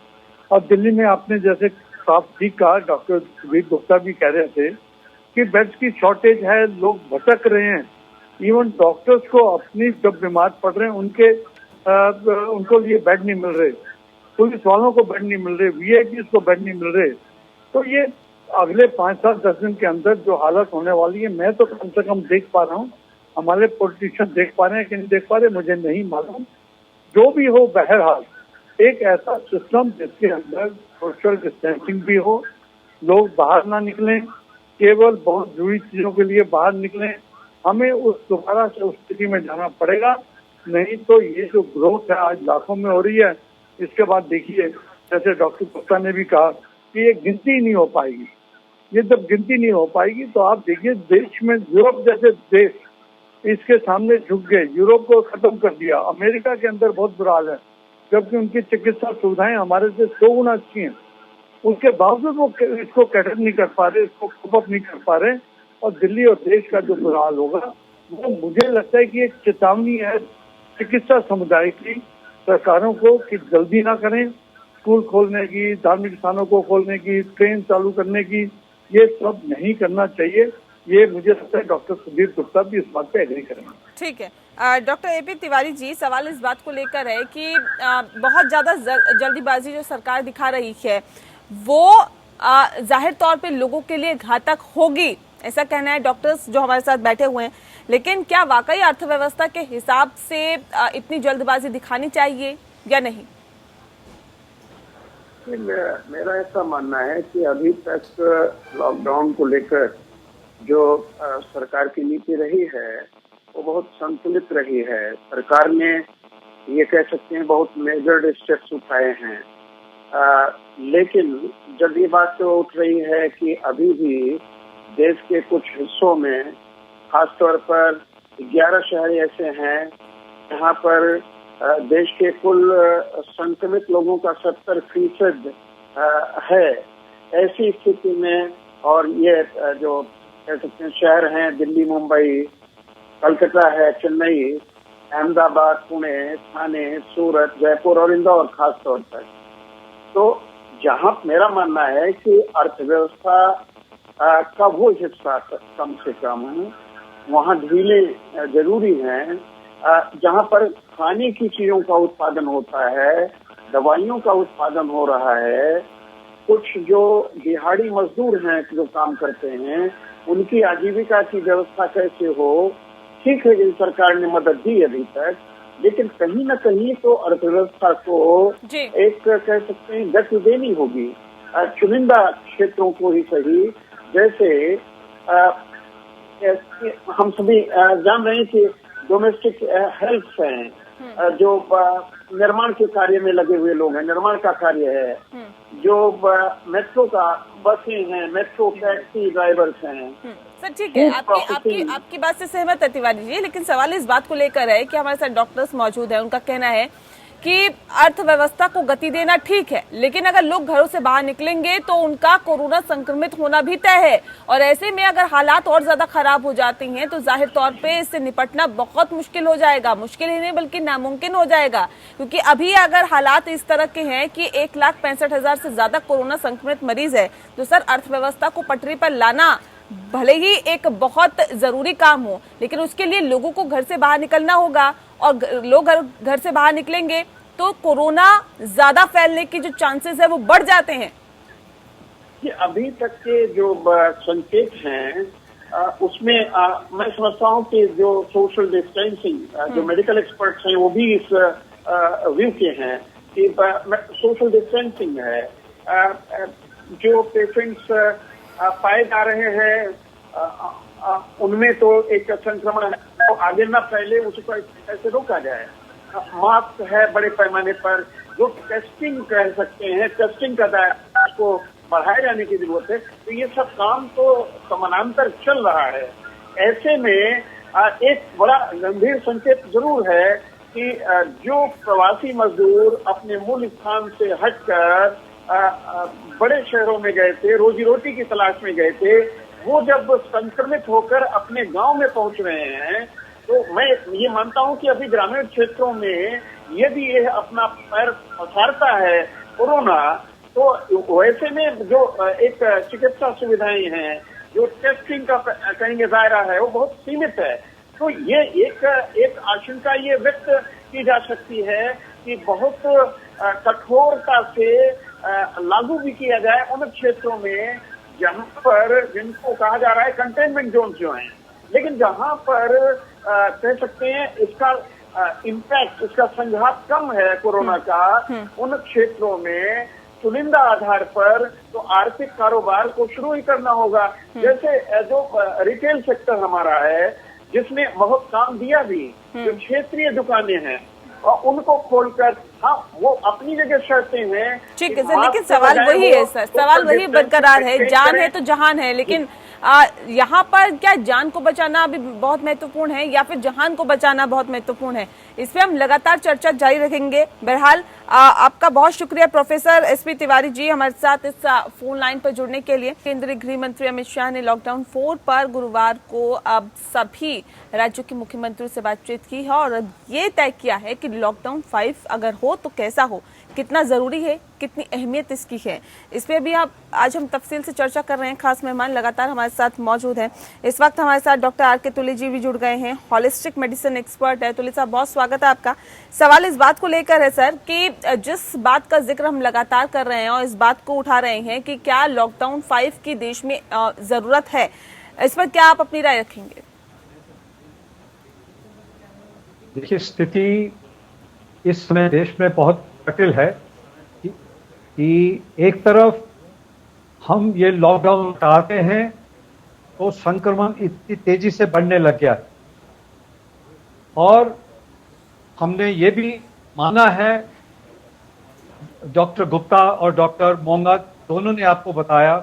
और दिल्ली में आपने जैसे साफ ठीक कहा, डॉक्टर सुधीर गुप्ता भी कह रहे थे कि बेड्स की शॉर्टेज है, लोग भटक रहे हैं। इवन डॉक्टर्स को अपनी जब बीमार पड़ रहे हैं उनको लिए बेड नहीं मिल रहे, पुलिस वालों को बेड नहीं मिल रहे, वीआईपी को बेड नहीं मिल रहे। तो ये अगले 5 साल 10 दिन के अंदर जो हालत होने वाली है, मैं तो कम से कम देख पा रहा हूँ, हमारे पॉलिटिशियन देख पा रहे हैं कि नहीं देख पा रहे मुझे नहीं मालूम। जो भी हो, बहरहाल एक ऐसा सिस्टम जिसके अंदर सोशल डिस्टेंसिंग भी हो, लोग बाहर ना निकलें, केवल बहुत जरूरी चीजों के लिए बाहर निकलें। हमें दोबारा से उस स्थिति में जाना पड़ेगा, नहीं तो ये जो ग्रोथ है आज लाखों में हो रही है, इसके बाद देखिए जैसे डॉक्टर गुप्ता ने भी कहा कि ये गिनती नहीं हो पाएगी। ये जब गिनती नहीं हो पाएगी तो आप देखिए देश में यूरोप जैसे देश इसके सामने झुक गए, यूरोप को खत्म कर दिया। अमेरिका के अंदर बहुत बुरा हाल है, जबकि उनकी चिकित्सा सुविधाएं हमारे से 100 गुना अच्छी हैं, उसके बावजूद वो इसको कैटर नहीं कर पा रहे, इसको कोप अप नहीं कर पा रहे। और दिल्ली और देश का जो बुरा हाल होगा वो मुझे लगता है कि एक चेतावनी है चिकित्सा समुदाय की सरकारों को कि जल्दी ना करें, स्कूल खोलने की, धार्मिक स्थानों को खोलने की, ट्रेन चालू करने की, ये सब नहीं करना चाहिए। ये मुझे लगता है डॉक्टर सुधीर गुप्ता भी इस बात पे एग्री करेंगे। ठीक है डॉक्टर एपी तिवारी जी, सवाल इस बात को लेकर है कि बहुत ज्यादा जल्दीबाजी जो सरकार दिखा रही है वो जाहिर तौर पे लोगों के लिए घातक होगी, ऐसा कहना है डॉक्टर्स जो हमारे साथ बैठे हुए हैं। लेकिन क्या वाकई अर्थव्यवस्था के हिसाब से इतनी जल्दबाजी दिखानी चाहिए या नहीं? मेरा ऐसा मानना है कि अभी तक लॉकडाउन को लेकर जो सरकार की नीति रही है वो बहुत संतुलित रही है। सरकार ने ये कह सकते हैं बहुत मेजर्ड स्टेप्स उठाए हैं, लेकिन जब ये बात तो उठ रही है कि अभी भी देश के कुछ हिस्सों में, खासतौर पर 11 शहर ऐसे हैं जहाँ पर देश के कुल संक्रमित लोगों का 70% है। ऐसी स्थिति में, और ये जो कह सकते हैं शहर हैं दिल्ली, मुंबई, कलकत्ता है, चेन्नई, अहमदाबाद, पुणे, ठाणे, सूरत, जयपुर और इंदौर खास तौर पर, तो जहां मेरा मानना है कि अर्थव्यवस्था का वो हिस्सा कम से कम वहां ढीले जरूरी हैं, जहां पर खाने की चीजों का उत्पादन होता है, दवाइयों का उत्पादन हो रहा है, कुछ जो दिहाड़ी मजदूर हैं जो काम करते हैं उनकी आजीविका की व्यवस्था कैसे हो, ठीक है कि सरकार ने मदद दी अभी तक, लेकिन कहीं न कहीं तो अर्थव्यवस्था को जी। एक कह सकते हैं गति देनी होगी। चुनिंदा क्षेत्रों को ही सही, जैसे हम सभी जान रहे हैं कि डोमेस्टिक हेल्प हैं, जो निर्माण के कार्य में लगे हुए लोग हैं, निर्माण का कार्य है, जो मेट्रो का बसें हैं, मेट्रो टैक्सी ड्राइवर्स हैं। सर ठीक है, आपकी बात से सहमत है तिवारी जी, लेकिन सवाल इस बात को लेकर है कि हमारे साथ डॉक्टर्स मौजूद हैं। उनका कहना है कि अर्थव्यवस्था को गति देना ठीक है, लेकिन अगर लोग घरों से बाहर निकलेंगे तो उनका कोरोना संक्रमित होना भी तय है, और ऐसे में अगर हालात और ज्यादा खराब हो जाती हैं तो जाहिर तौर पे इससे निपटना बहुत मुश्किल हो जाएगा। मुश्किल ही नहीं बल्कि नामुमकिन हो जाएगा, क्योंकि अभी अगर हालात इस तरह के हैं कि 1,65,000 से ज्यादा कोरोना संक्रमित मरीज है, तो सर अर्थव्यवस्था को पटरी पर लाना भले ही एक बहुत जरूरी काम हो, लेकिन उसके लिए लोगों को घर से बाहर निकलना होगा, और लोग घर से बाहर निकलेंगे तो कोरोना ज्यादा फैलने की जो चांसेस है वो बढ़ जाते हैं। कि अभी तक के जो संकेत हैं उसमें मैं समझता हूँ कि जो सोशल डिस्टेंसिंग, जो मेडिकल एक्सपर्ट्स हैं वो भी इस व्यू के हैं कि सोशल डिस्टेंसिंग है। जो पेशेंट्स पाए जा रहे हैं उनमें तो एक संक्रमण तो आगे न फैले, उसको कैसे रोका जाए। मास्क है बड़े पैमाने पर, जो टेस्टिंग कह सकते हैं, टेस्टिंग का दायरा को बढ़ाए जाने की जरूरत है। तो ये सब काम तो समानांतर चल रहा है। ऐसे में एक बड़ा गंभीर संकेत जरूर है कि जो प्रवासी मजदूर अपने मूल स्थान से हटकर बड़े शहरों में गए थे, रोजी रोटी की तलाश में गए थे, वो जब संक्रमित होकर अपने गांव में पहुंच रहे हैं, तो मैं ये मानता हूं कि अभी ग्रामीण क्षेत्रों में यदि ये अपना पैर पसारता है कोरोना, तो वैसे में जो एक चिकित्सा सुविधाएं हैं, जो टेस्टिंग का कहेंगे दायरा है, वो बहुत सीमित है। तो ये एक आशंका ये व्यक्त की जा सकती है कि बहुत कठोरता से लागू भी किया जाए उन क्षेत्रों में जहां पर, जिनको कहा जा रहा है कंटेनमेंट जोन जो हैं, लेकिन जहां पर कह सकते हैं इसका इम्पैक्ट, इसका संघात कम है कोरोना का, उन क्षेत्रों में चुनिंदा आधार पर तो आर्थिक कारोबार को शुरू ही करना होगा। जैसे जो रिटेल सेक्टर हमारा है, जिसने बहुत काम दिया भी, जो क्षेत्रीय दुकानें हैं और उनको खोलकर, हाँ वो अपनी जगह शर्तें हैं। ठीक है सर, लेकिन सवाल वही है सर, सवाल वही बरकरार है, जान है तो जहान है, लेकिन यहाँ पर क्या जान को बचाना अभी बहुत महत्वपूर्ण है या फिर जहान को बचाना बहुत महत्वपूर्ण है? इस पे हम लगातार चर्चा जारी रखेंगे। बहरहाल आपका बहुत शुक्रिया प्रोफेसर एसपी तिवारी जी हमारे साथ इस फोन लाइन पर जुड़ने के लिए। केंद्रीय गृह मंत्री अमित शाह ने लॉकडाउन 4 पर गुरुवार को अब सभी राज्यों के मुख्यमंत्रियों से बातचीत की है और ये तय किया है कि लॉकडाउन 5 अगर हो तो कैसा हो, कितना जरूरी है, कितनी अहमियत इसकी है। इस पे भी आज हम तफसील से चर्चा कर रहे हैं। खास मेहमान लगातार हमारे साथ मौजूद हैं। इस वक्त हमारे साथ डॉक्टर आर के तुली जी भी जुड़ गए हैं, हॉलिस्टिक मेडिसिन एक्सपर्ट है। तुली साहब बहुत स्वागत है आपका। सवाल इस बात को लेकर है सर कि जिस बात का जिक्र हम लगातार कर रहे हैं और इस बात को उठा रहे हैं कि क्या लॉकडाउन 5 की देश में जरूरत है, इस पर क्या आप अपनी राय रखेंगे? देखिए, स्थिति इस समय देश में बहुत जटिल है कि एक तरफ हम ये लॉकडाउन हटाते हैं तो संक्रमण इतनी तेजी से बढ़ने लग गया है, और हमने ये भी माना है, डॉक्टर गुप्ता और डॉक्टर मोंगा दोनों ने आपको बताया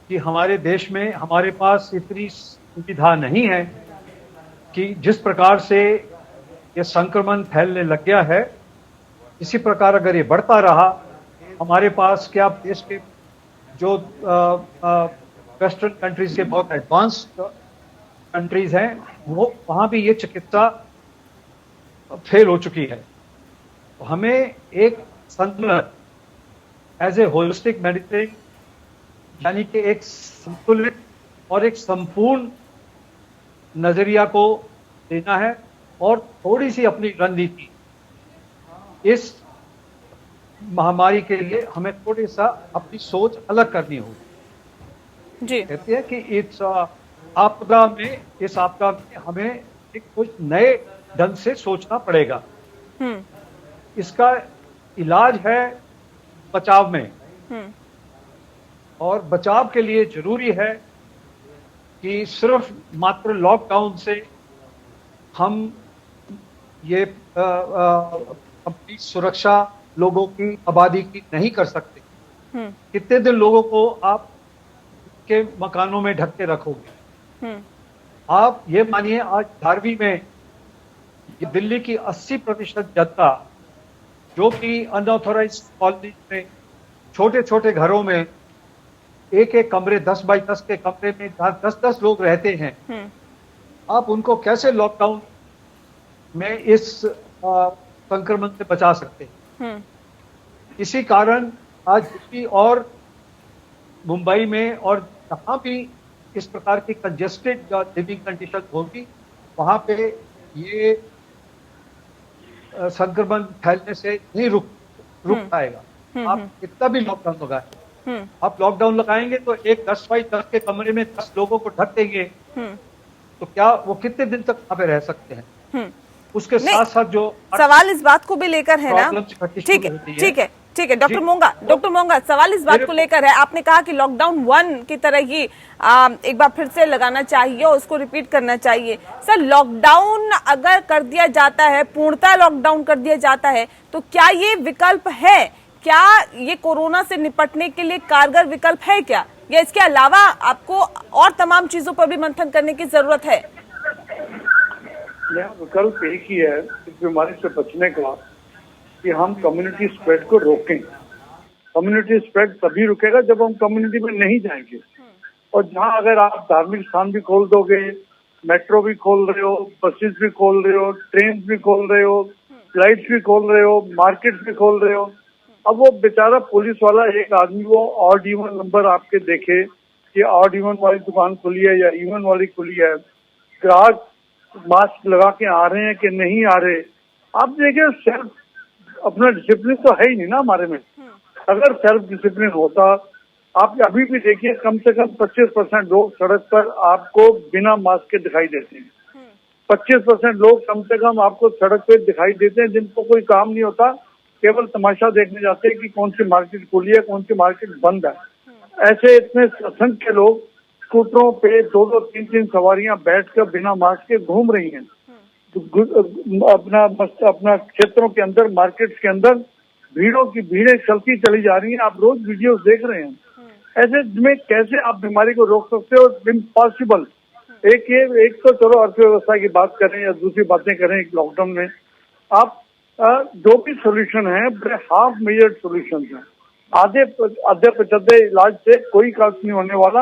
कि हमारे देश में हमारे पास इतनी सुविधा नहीं है कि जिस प्रकार से ये संक्रमण फैलने लग गया है, इसी प्रकार अगर ये बढ़ता रहा, हमारे पास क्या देश के जो वेस्टर्न कंट्रीज के बहुत एडवांस्ड कंट्रीज हैं, वो वहाँ भी ये चिकित्सा फेल हो चुकी है। तो हमें एक संतुलन एज ए होलिस्टिक मेडिसिन, यानी कि एक संतुलित और एक संपूर्ण नजरिया को देना है और थोड़ी सी अपनी रणनीति इस महामारी के लिए हमें थोड़ी सा अपनी सोच अलग करनी होगी। जी कहते हैं कि इट्स आपदा में, इस आपदा में हमें एक कुछ नए ढंग से सोचना पड़ेगा। इसका इलाज है बचाव में, और बचाव के लिए जरूरी है कि सिर्फ मात्र लॉकडाउन से हम ये अपनी सुरक्षा लोगों की, आबादी की नहीं कर सकते। कितने दिन लोगों को आप के मकानों में ढक के रखोगे? आप ये मानिए, आज 12वीं में ये दिल्ली की 80% जनता, जो कि अनऑथोराइज कॉलोनी में छोटे छोटे घरों में एक एक कमरे, 10 बाई 10 के कमरे में 10-10 लोग रहते हैं, आप उनको कैसे लॉकडाउन में इस संक्रमण से बचा सकते हैं? इसी कारण आज दिल्ली और मुंबई में और जहां भी इस प्रकार की कंजेस्टेड लिविंग कंडीशन होगी, वहां पे ये संक्रमण फैलने से नहीं रुक पाएगा। आप कितना भी लॉकडाउन लगाए, आप लॉकडाउन लगाएंगे तो एक 10 बाई 10 के कमरे में 10 लोगों को ढक देंगे, तो क्या वो कितने दिन तक वहां पे रह सकते हैं? उसके साथ साथ जो सवाल इस बात को भी लेकर है ना, ठीक है ठीक है ठीक है, डॉक्टर मोंगा सवाल इस बात को लेकर है, आपने कहा कि लॉकडाउन 1 की तरह ही एक बार फिर से लगाना चाहिए और उसको रिपीट करना चाहिए। सर, लॉकडाउन अगर कर दिया जाता है, पूर्णतः लॉकडाउन कर दिया जाता है, तो क्या ये विकल्प है? क्या ये कोरोना से निपटने के लिए कारगर विकल्प है क्या, या इसके अलावा आपको और तमाम चीजों पर भी मंथन करने की जरूरत है? विकल्प एक ही है इस बीमारी से बचने का, कि हम कम्युनिटी स्प्रेड को रोकें। कम्युनिटी स्प्रेड तभी रुकेगा जब हम कम्युनिटी में नहीं जाएंगे। और जहां अगर आप धार्मिक स्थान भी खोल दोगे, मेट्रो भी खोल रहे हो, बसेस भी खोल रहे हो, ट्रेन भी खोल रहे हो, फ्लाइट्स भी खोल रहे हो, मार्केट भी खोल रहे हो, अब वो बेचारा पुलिस वाला एक आदमी वो ऑड इवन नंबर आपके देखे कि ऑड इवन वाली दुकान खुली है या इवन वाली खुली है, ग्राहक मास्क लगा के आ रहे हैं कि नहीं आ रहे। आप देखिए, सेल्फ अपना डिसिप्लिन तो है ही नहीं ना हमारे में। अगर सेल्फ डिसिप्लिन होता, आप अभी भी देखिए कम से कम 25% लोग सड़क पर आपको बिना मास्क के दिखाई देते हैं। 25% लोग कम से कम आपको सड़क पे दिखाई देते हैं जिनको कोई काम नहीं होता, केवल तमाशा देखने जाते हैं कि कौन सी मार्केट खुली है, कौन सी मार्केट बंद है। ऐसे इतने असंख्य लोग स्कूटरों पे 2-2, 3-3 सवारियां बैठकर बिना मास्क के घूम रही हैं अपना क्षेत्रों के अंदर, मार्केट्स के अंदर भीड़ों की भीड़ें चलती चली जा रही हैं। आप रोज वीडियोस देख रहे हैं। ऐसे में कैसे आप बीमारी को रोक सकते हो? इम्पॉसिबल। एक तो चलो अर्थव्यवस्था की बात करें या दूसरी बातें करें, लॉकडाउन में आप जो भी सोल्यूशन है बड़े हाफ मेजर्ड सोल्यूशन है। आधे पचद्दे इलाज से कोई काम नहीं होने वाला।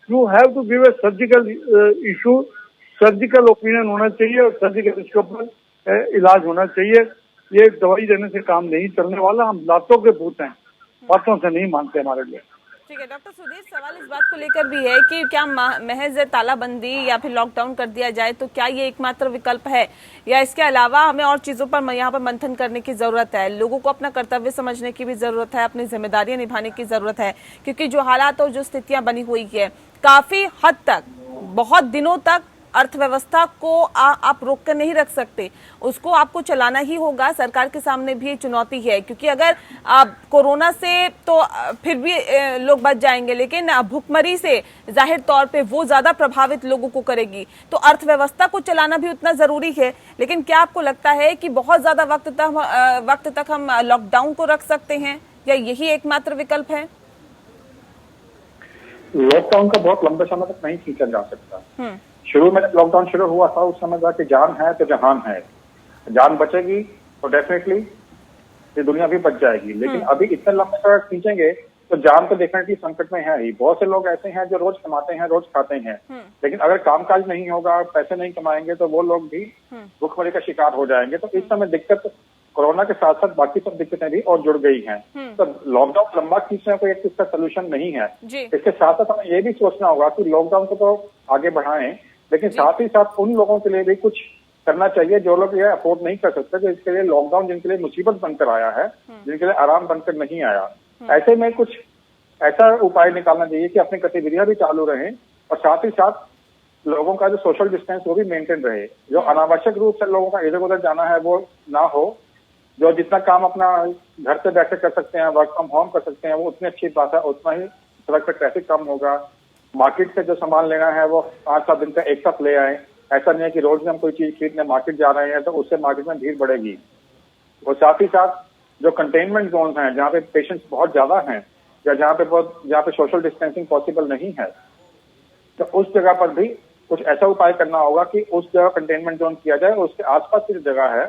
You have to give a surgical issue, surgical opinion होना चाहिए और सर्जिकल इसके ऊपर इलाज होना चाहिए। ये दवाई देने से काम नहीं चलने वाला। हम लातों के भूत हैं, बातों से नहीं मानते हमारे लिए। ठीक है डॉक्टर सुधीर, सवाल इस बात को लेकर भी है कि क्या महज तालाबंदी या फिर लॉकडाउन कर दिया जाए तो क्या ये एकमात्र विकल्प है, या इसके अलावा हमें और चीजों पर यहाँ पर मंथन करने की जरूरत है? लोगों को अपना कर्तव्य समझने की भी जरूरत है, अपनी जिम्मेदारियां निभाने की जरूरत है, क्योंकि जो हालात और जो स्थितियां बनी हुई है काफी हद तक, बहुत दिनों तक अर्थव्यवस्था को आप रोक कर नहीं रख सकते, उसको आपको चलाना ही होगा। सरकार के सामने भी चुनौती है, क्योंकि अगर कोरोना से तो फिर भी लोग बच जाएंगे, लेकिन भुखमरी से जाहिर तौर पे वो ज्यादा प्रभावित लोगों को करेगी। तो अर्थव्यवस्था को चलाना भी उतना जरूरी है। लेकिन क्या आपको लगता है कि बहुत ज्यादा वक्त तक हम लॉकडाउन को रख सकते हैं, या यही एकमात्र विकल्प है? लॉकडाउन का बहुत लंबे समय तक नहीं खींचा जा सकता। शुरू में जब लॉकडाउन शुरू हुआ था उस समय था कि जान है तो जहान है, जान बचेगी तो डेफिनेटली ये दुनिया भी बच जाएगी। लेकिन अभी इतने लंबे समय खींचेंगे तो जान तो डेफिनेटली संकट में है ही। बहुत से लोग ऐसे हैं जो रोज कमाते हैं, रोज खाते हैं, लेकिन अगर कामकाज नहीं होगा, पैसे नहीं कमाएंगे तो वो लोग भी भुखमरी का शिकार हो जाएंगे। तो इस समय दिक्कत कोरोना के साथ साथ बाकी सब दिक्कतें भी और जुड़ गई हैं। तो लॉकडाउन लंबा खींचने कोई एक इसका सोल्यूशन नहीं है। इसके साथ साथ हमें ये भी सोचना होगा कि लॉकडाउन को तो आगे बढ़ाएं, लेकिन साथ ही साथ उन लोगों के लिए भी कुछ करना चाहिए जो लोग ये अफोर्ड नहीं कर सकते। तो इसके लिए लॉकडाउन जिनके लिए मुसीबत बनकर आया है, जिनके लिए आराम बनकर नहीं आया, ऐसे में कुछ ऐसा उपाय निकालना चाहिए कि अपनी गतिविधियां भी चालू रहें और साथ ही साथ लोगों का जो सोशल डिस्टेंस वो भी मेंटेन रहे, जो अनावश्यक रूप से लोगों का इधर उधर जाना है वो ना हो, जो जितना काम अपना घर से बैठे कर सकते हैं, वर्क फ्रॉम होम कर सकते हैं, वो उतनी अच्छी बात है, उतना ही सड़क पर ट्रैफिक कम होगा। मार्केट से जो सामान लेना है वो 5-7 दिन का एक साथ ले आए। ऐसा नहीं है कि रोज में हम कोई चीज खरीदने मार्केट जा रहे हैं तो उससे मार्केट में भीड़ बढ़ेगी। और साथ ही साथ जो कंटेनमेंट जोन हैं, जहाँ पे पेशेंट्स बहुत ज्यादा हैं या जहाँ पे सोशल डिस्टेंसिंग पॉसिबल नहीं है, तो उस जगह पर भी कुछ ऐसा उपाय करना होगा कि उस जगह कंटेनमेंट जोन किया जाए और उसके आसपास की जो जगह है,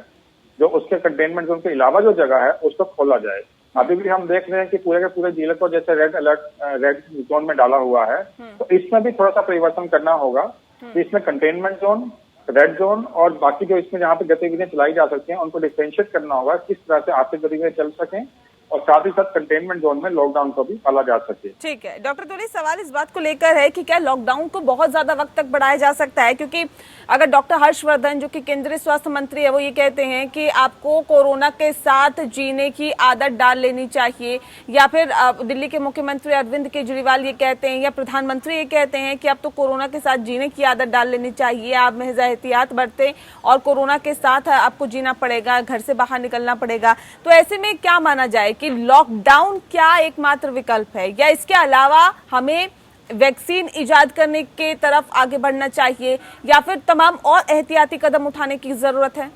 जो उसके कंटेनमेंट जोन के अलावा जो जगह है, उसको खोला जाए। अभी भी हम देख रहे हैं कि पूरे के पूरे जिले को जैसे रेड जोन में डाला हुआ है, तो इसमें भी थोड़ा सा परिवर्तन करना होगा कि इसमें कंटेनमेंट जोन, रेड जोन और बाकी जो इसमें जहाँ पे गतिविधियां चलाई जा सकती हैं उनको डिफरेंशिएट करना होगा, किस तरह से आर्थिक गतिविधियां चल सकें और साथ ही साथ कंटेनमेंट जोन में लॉकडाउन को भी पाला जा सके। ठीक है डॉक्टर तुली, सवाल इस बात को लेकर है कि क्या लॉकडाउन को बहुत ज्यादा वक्त तक बढ़ाया जा सकता है, क्योंकि अगर डॉक्टर हर्षवर्धन जो कि केंद्रीय स्वास्थ्य मंत्री है वो ये कहते हैं कि आपको कोरोना के साथ जीने की आदत डाल लेनी चाहिए, या फिर दिल्ली के मुख्यमंत्री अरविंद केजरीवाल ये कहते हैं या प्रधानमंत्री ये कहते हैं कि अब तो कोरोना के साथ जीने की आदत डाल लेनी चाहिए, आप महज एहतियात बरतें और कोरोना के साथ आपको जीना पड़ेगा, घर से बाहर निकलना पड़ेगा। तो ऐसे में क्या माना जाए कि लॉकडाउन क्या एकमात्र विकल्प है, या इसके अलावा हमें वैक्सीन इजाद करने के तरफ आगे बढ़ना चाहिए, या फिर तमाम और एहतियाती कदम उठाने की जरूरत है?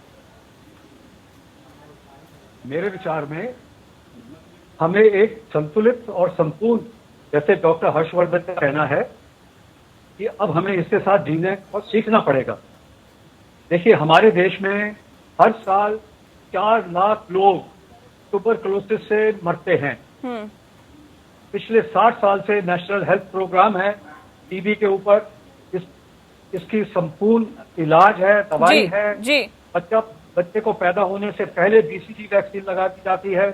मेरे विचार में हमें एक संतुलित और संपूर्ण, जैसे डॉक्टर हर्षवर्धन का कहना है कि अब हमें इसके साथ जीने और सीखना पड़ेगा। देखिए, हमारे देश में हर साल 4 लाख लोग ट्यूबरकुलोसिस से मरते हैं। पिछले 60 साल से नेशनल हेल्थ प्रोग्राम है टीबी के ऊपर, इसकी संपूर्ण इलाज है, दवाई है जी। बच्चे को पैदा होने से पहले बीसीजी वैक्सीन लगा दी जाती है।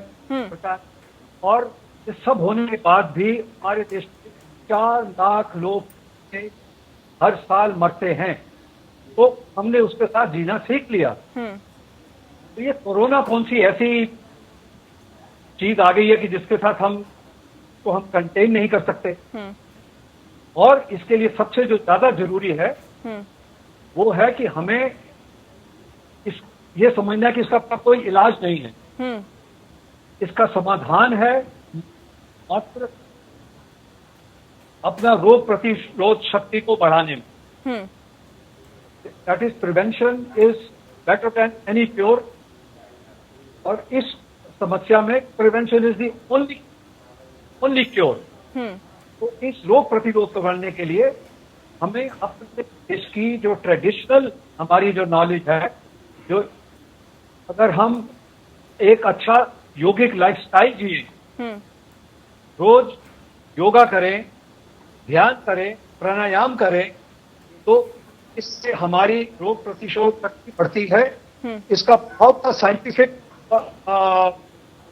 और ये सब होने के बाद भी हमारे देश में 4 लाख लोग हर साल मरते हैं, तो हमने उसके साथ जीना सीख लिया। तो ये कोरोना कौन सी ऐसी चीज आ गई है कि जिसके साथ हम कंटेन नहीं कर सकते? और इसके लिए सबसे जो ज्यादा जरूरी है वो है कि हमें ये समझना कि इसका कोई इलाज नहीं है। इसका समाधान है मात्र अपना रोग प्रतिरोध शक्ति को बढ़ाने में। That is prevention is better than any cure. और इस समस्या में prevention is the only cure. तो इस रोग प्रतिरोध को बढ़ने के लिए हमें अपने देश की जो ट्रेडिशनल हमारी जो नॉलेज है, जो अगर हम एक अच्छा योगिक लाइफस्टाइल जिए, रोज योगा करें, ध्यान करें, प्राणायाम करें, तो इससे हमारी रोग प्रतिरोध शक्ति बढ़ती है। इसका बहुत सा साइंटिफिक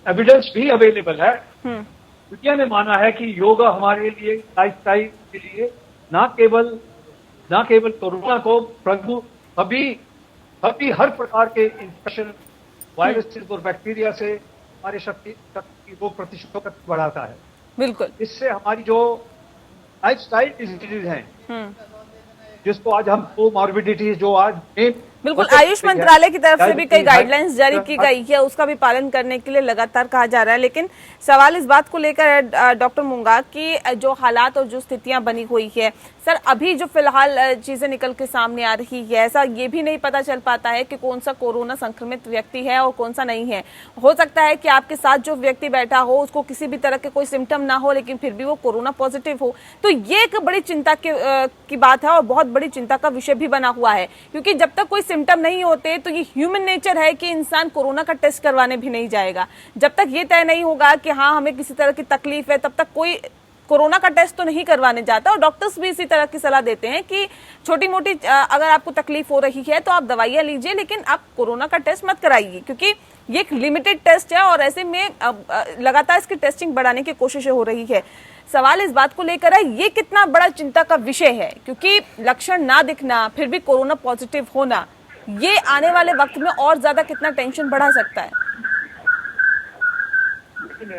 एविडेंस भी अवेलेबल है। दुनिया ने माना है कि योगा हमारे लिए लाइफस्टाइल के लिए ना केवल कोरोना को प्रभु अभी हर प्रकार के इन्फेक्शन, वायरस और बैक्टीरिया से हमारी शक्ति रोग प्रतिरोधक शक्ति बढ़ाता है। बिल्कुल। इससे हमारी जो लाइफस्टाइल डिजीज हैं, जिसको आज हम कोमॉर्बिडिटी जो आज बिल्कुल आयुष मंत्रालय की तरफ से भी कई गाइडलाइंस जारी की गई है, उसका भी पालन करने के लिए लगातार कहा जा रहा है। लेकिन सवाल इस बात को लेकर है डॉक्टर मुंगा कि जो हालात और जो स्थितियां बनी हुई है सर, अभी जो फिलहाल चीजें निकल के सामने आ रही है, ऐसा ये भी नहीं पता चल पाता है कि कौन सा कोरोना संक्रमित व्यक्ति है और कौन सा नहीं है। हो सकता है कि आपके साथ जो व्यक्ति बैठा हो उसको किसी भी तरह के कोई सिम्टम ना हो, लेकिन फिर भी वो कोरोना पॉजिटिव हो। तो ये एक बड़ी चिंता की बात है और बहुत बड़ी चिंता का विषय भी बना हुआ है, क्योंकि जब तक कोई सिम्टम नहीं होते तो ये ह्यूमन नेचर है कि इंसान कोरोना का टेस्ट करवाने भी नहीं जाएगा। जब तक ये तय नहीं होगा कि हाँ हमें किसी तरह की तकलीफ है, तब तक कोई कोरोना का टेस्ट तो नहीं करवाने जाता। और डॉक्टर्स भी इसी तरह की सलाह देते हैं कि छोटी मोटी अगर आपको तकलीफ हो रही है तो आप दवाइयां लीजिए, लेकिन आप कोरोना का टेस्ट मत कराइए, क्योंकि ये एक लिमिटेड टेस्ट है और ऐसे में लगातार इसकी टेस्टिंग बढ़ाने की कोशिशें हो रही है। सवाल इस बात को लेकर है ये कितना बड़ा चिंता का विषय है, क्योंकि लक्षण ना दिखना फिर भी कोरोना पॉजिटिव होना, ये आने वाले वक्त में और ज्यादा कितना टेंशन बढ़ा सकता है? लेकिन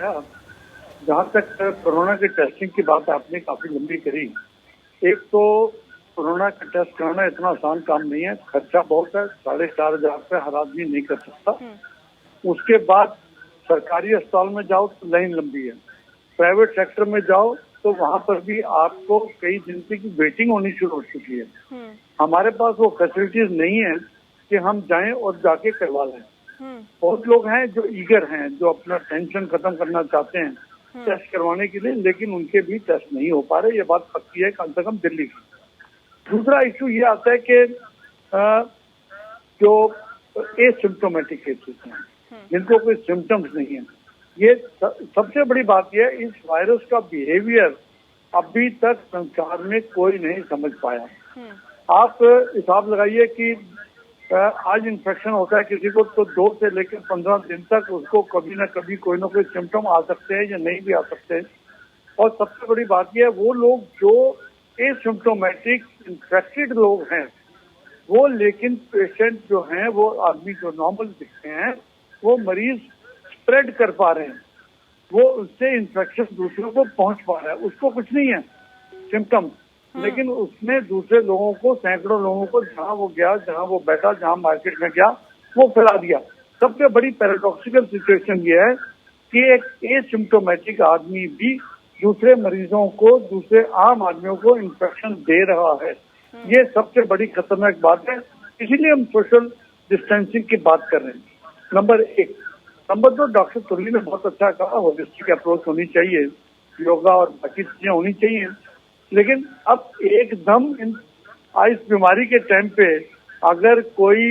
जहाँ तक कोरोना की टेस्टिंग की बात आपने काफी लंबी करी, एक तो कोरोना का टेस्ट कराना इतना आसान काम नहीं है, खर्चा बहुत है, 4,500 रुपये हर आदमी नहीं कर सकता। उसके बाद सरकारी अस्पताल में जाओ तो लाइन लंबी है, प्राइवेट सेक्टर में जाओ तो वहाँ पर भी आपको कई दिन की वेटिंग होनी शुरू हो चुकी है। हमारे पास वो फैसिलिटीज नहीं है कि हम जाएं और जाके करवा लें। बहुत लोग हैं जो ईगर हैं, जो अपना टेंशन खत्म करना चाहते हैं टेस्ट करवाने के लिए, लेकिन उनके भी टेस्ट नहीं हो पा रहे। ये बात पक्की है, कम से कम दिल्ली की। दूसरा इशू ये आता है कि जो एसिम्प्टोमेटिक केसेस हैं, जिनको कोई सिम्टम्स नहीं है, ये सबसे बड़ी बात यह है, इस वायरस का बिहेवियर अभी तक संसार में कोई नहीं समझ पाया। आप हिसाब लगाइए कि आज इन्फेक्शन होता है किसी को तो 2 से लेकर 15 दिन तक उसको कभी ना कभी कोई ना कोई सिम्टम आ सकते हैं या नहीं भी आ सकते हैं। और सबसे बड़ी बात यह है, वो लोग जो एसिम्प्टोमेटिक इन्फेक्टेड लोग हैं वो, लेकिन पेशेंट जो हैं वो आदमी जो नॉर्मल दिखते हैं वो मरीज स्प्रेड कर पा रहे हैं, वो उससे इन्फेक्शन दूसरों को पहुंच पा रहा है। उसको कुछ नहीं है सिम्टम, लेकिन उसने दूसरे लोगों को, सैकड़ों लोगों को, जहां वो गया, जहां वो बैठा, जहां मार्केट में गया, वो फैला दिया। सबसे बड़ी पैराडॉक्सिकल सिचुएशन ये है कि एक एसिम्प्टोमेटिक आदमी भी दूसरे मरीजों को, दूसरे आम आदमियों को इन्फेक्शन दे रहा है। ये सबसे बड़ी खतरनाक बात है, इसीलिए हम सोशल डिस्टेंसिंग की बात कर रहे हैं। नंबर 1। नंबर 2, डॉक्टर तुर्ली ने बहुत अच्छा कहा, होलिस्टिक अप्रोच होनी चाहिए, योगा और बाकी चीजें होनी चाहिए। लेकिन अब एकदम इस बीमारी के टाइम पे अगर कोई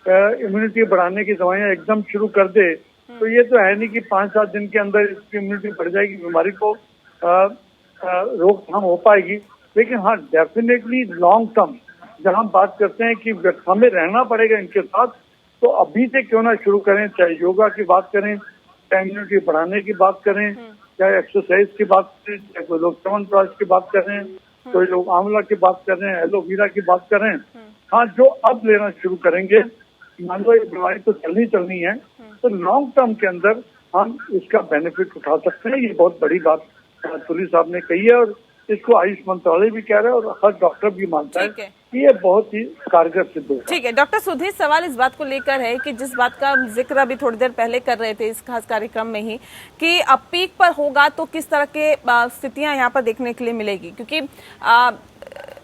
इम्यूनिटी बढ़ाने की दवाइयां एकदम शुरू कर दे तो ये तो है नहीं कि 5-7 दिन के अंदर इसकी इम्यूनिटी बढ़ जाएगी, बीमारी को रोकथाम हो पाएगी। लेकिन हाँ, डेफिनेटली लॉन्ग टर्म जहां हम बात करते हैं कि हमें रहना पड़ेगा इनके साथ, तो अभी से क्यों ना शुरू करें, चाहे योगा की बात करें, चाहे इम्यूनिटी बढ़ाने की बात करें, चाहे एक्सरसाइज की बात करें, चाहे कोई लोग च्यवनप्राश की बात कर रहे हैं, कोई लोग आंवला की बात कर रहे हैं, एलोवेरा की बात कर रहे हैं। हाँ, जो अब लेना शुरू करेंगे, मान लो ये बीमारी तो चलनी है, तो लॉन्ग टर्म के अंदर हम इसका बेनिफिट उठा सकते हैं। ये बहुत बड़ी बात तुर्ली साहब ने कही है और इसको आयुष मंत्रालय भी कह रहा है और हर डॉक्टर भी मानता है कि ये बहुत ही कारगर सिद्ध होगा। ठीक है डॉक्टर सुधीर, सवाल इस बात को लेकर है कि जिस बात का जिक्र अभी थोड़ी देर पहले कर रहे थे इस खास कार्यक्रम में ही, कि अब पीक पर होगा तो किस तरह के स्थितियां यहाँ पर देखने के लिए मिलेगी, क्योंकि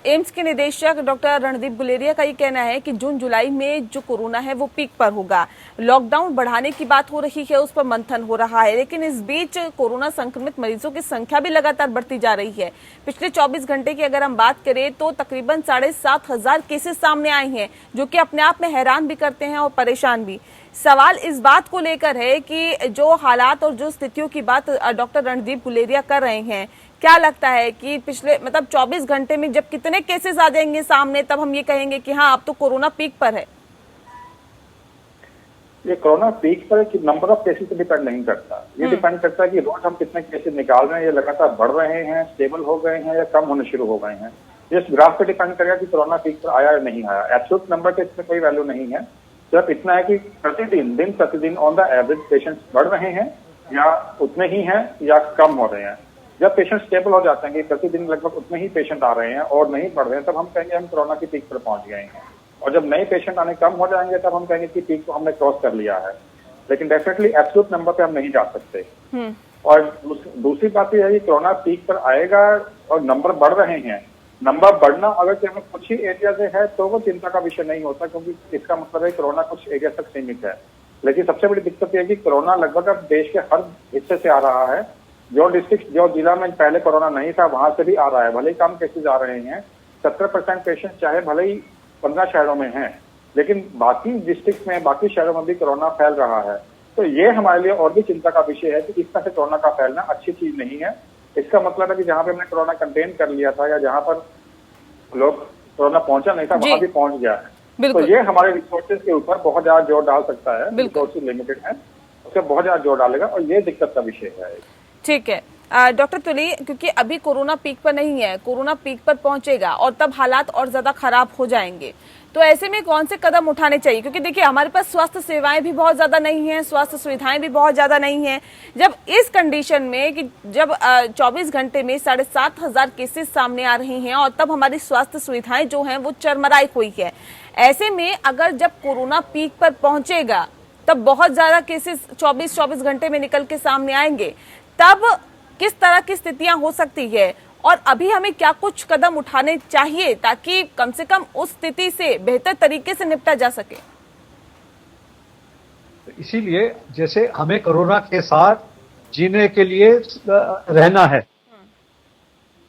एम्स के निदेशक डॉक्टर रणदीप गुलेरिया का ये कहना है कि जून जुलाई में जो कोरोना है वो पीक पर होगा। लॉकडाउन बढ़ाने की बात हो रही है, उस पर मंथन हो रहा है, लेकिन इस बीच कोरोना संक्रमित मरीजों की संख्या भी लगातार बढ़ती जा रही है। पिछले 24 घंटे की अगर हम बात करें तो तकरीबन 7,500 केसेस सामने आए हैं, जो कि अपने आप में हैरान भी करते हैं और परेशान भी। सवाल इस बात को लेकर है कि जो हालात और जो स्थितियों की बात डॉक्टर रणदीप गुलेरिया कर रहे हैं, क्या लगता है कि पिछले 24 घंटे में जब कितने केसेस आ जाएंगे सामने, तब हम ये कहेंगे कि हाँ अब तो कोरोना पीक पर है? ये कोरोना पीक पर कि नंबर ऑफ केसेस पे डिपेंड नहीं करता, ये डिपेंड करता है कि रोज हम कितने केसेस निकाल रहे हैं, ये लगातार बढ़ रहे हैं, स्टेबल हो गए हैं या कम होने शुरू हो गए हैं। ये इस ग्राफ पे डिपेंड करेगा कि कोरोना पीक पर आया या नहीं आया। एब्सोल्यूट नंबर पे इसमें कोई वैल्यू नहीं है, सिर्फ इतना है कि प्रतिदिन ऑन द एवरेज पेशेंट्स बढ़ रहे हैं या उतने ही हैं या कम हो रहे हैं। जब पेशेंट स्टेबल हो जाते हैं कि प्रतिदिन लगभग उतने ही पेशेंट आ रहे हैं और नहीं बढ़ रहे हैं, तब हम कहेंगे हम कोरोना की पीक पर पहुंच गए हैं। और जब नए पेशेंट आने कम हो जाएंगे तब हम कहेंगे कि पीक को हमने क्रॉस कर लिया है। लेकिन डेफिनेटली एब्सोल्यूट नंबर पे हम नहीं जा सकते। और दूसरी बात यह है कि कोरोना पीक पर आएगा और नंबर बढ़ रहे हैं। नंबर बढ़ना अगर केवल कुछ ही एरिया से है तो वो चिंता का विषय नहीं होता, क्योंकि इसका मतलब है कोरोना कुछ एरिया तक सीमित है। लेकिन सबसे बड़ी दिक्कत यह है कि कोरोना लगभग अब देश के हर हिस्से से आ रहा है। जो डिस्ट्रिक्ट, जो जिला में पहले कोरोना नहीं था वहां से भी आ रहा है, भले ही कम केसेज आ रहे हैं। 70% पेशेंट चाहे भले ही 15 शहरों में हैं, लेकिन बाकी डिस्ट्रिक्ट में, बाकी शहरों में भी कोरोना फैल रहा है। तो ये हमारे लिए और भी चिंता का विषय है कि इस तरह से कोरोना का फैलना अच्छी चीज नहीं है। इसका मतलब है कि जहां पे हमने कोरोना कंटेन कर लिया था या जहां पर लोग कोरोना पहुंचा नहीं था वहां भी पहुंच गया है। तो ये हमारे रिसोर्सेज के ऊपर बहुत ज्यादा जोर डाल सकता है। रिसोर्सेज लिमिटेड है, उससे बहुत ज्यादा जोर डालेगा और ये दिक्कत का विषय है। ठीक है, डॉक्टर तुली, क्योंकि अभी कोरोना पीक पर नहीं है, कोरोना पीक पर पहुंचेगा और तब हालात और ज्यादा खराब हो जाएंगे, तो ऐसे में कौन से कदम उठाने चाहिए? क्योंकि देखिए हमारे पास स्वास्थ्य सेवाएं भी बहुत ज्यादा नहीं है, स्वास्थ्य सुविधाएं भी बहुत ज्यादा नहीं है। जब इस कंडीशन में कि जब 24 घंटे में 7,500 केसेस सामने आ रहे हैं और तब हमारी स्वास्थ्य सुविधाएं जो हैं वो चरमराई हुई है, ऐसे में अगर जब कोरोना पीक पर पहुंचेगा तब बहुत ज्यादा केसेस 24 घंटे में निकल के सामने आएंगे, तब किस तरह की स्थितियां हो सकती है और अभी हमें क्या कुछ कदम उठाने चाहिए ताकि कम से कम उस स्थिति से बेहतर तरीके से निपटा जा सके? इसीलिए जैसे हमें कोरोना के साथ जीने के लिए रहना है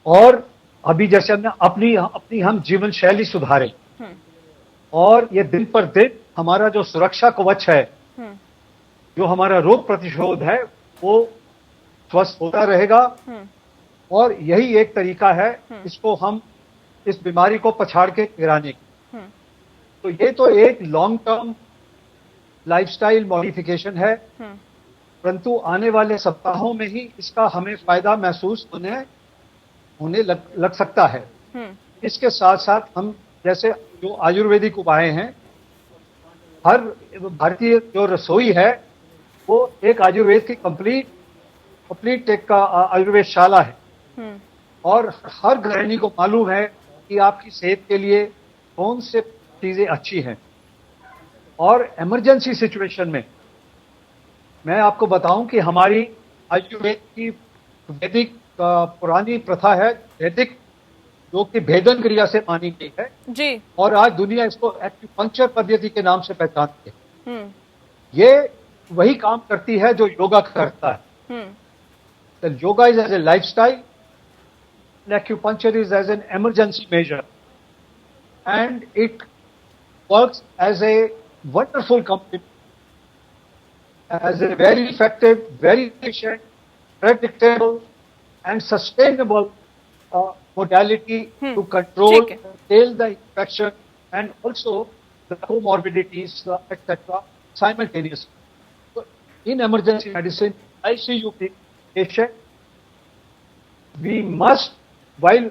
और अभी जैसे हमने अपनी हम जीवन शैली सुधारे और ये दिन पर दिन हमारा जो सुरक्षा कवच है, जो हमारा रोग प्रतिशोध है, वो स्वस्थ होता रहेगा और यही एक तरीका है इसको हम इस बीमारी को पछाड़ के गिराने की। तो ये तो एक लॉन्ग टर्म लाइफस्टाइल मॉडिफिकेशन है, परंतु आने वाले सप्ताहों में ही इसका हमें फायदा महसूस होने लग सकता है। इसके साथ साथ हम जैसे जो आयुर्वेदिक उपाय हैं, हर भारतीय जो रसोई है वो एक आयुर्वेद की कंप्लीट एक आयुर्वेदशाला है और हर गृहिणी को मालूम है कि आपकी सेहत के लिए कौन से चीजें अच्छी हैं। और इमरजेंसी सिचुएशन में मैं आपको बताऊं कि हमारी आयुर्वेद की वैदिक पुरानी प्रथा है, वैदिक, जो कि भेदन क्रिया से मानी गई है जी, और आज दुनिया इसको एक्यूपंक्चर पद्धति के नाम से पहचानती है। ये वही काम करती है जो योगा करता है। तो yoga is as a lifestyle, acupuncture is as an emergency measure and it works as a wonderful complement, as a very effective, very efficient, predictable and sustainable modality to control, tail the infection and also the comorbidities, etc. simultaneously. So in emergency medicine, ICU patient, we must, while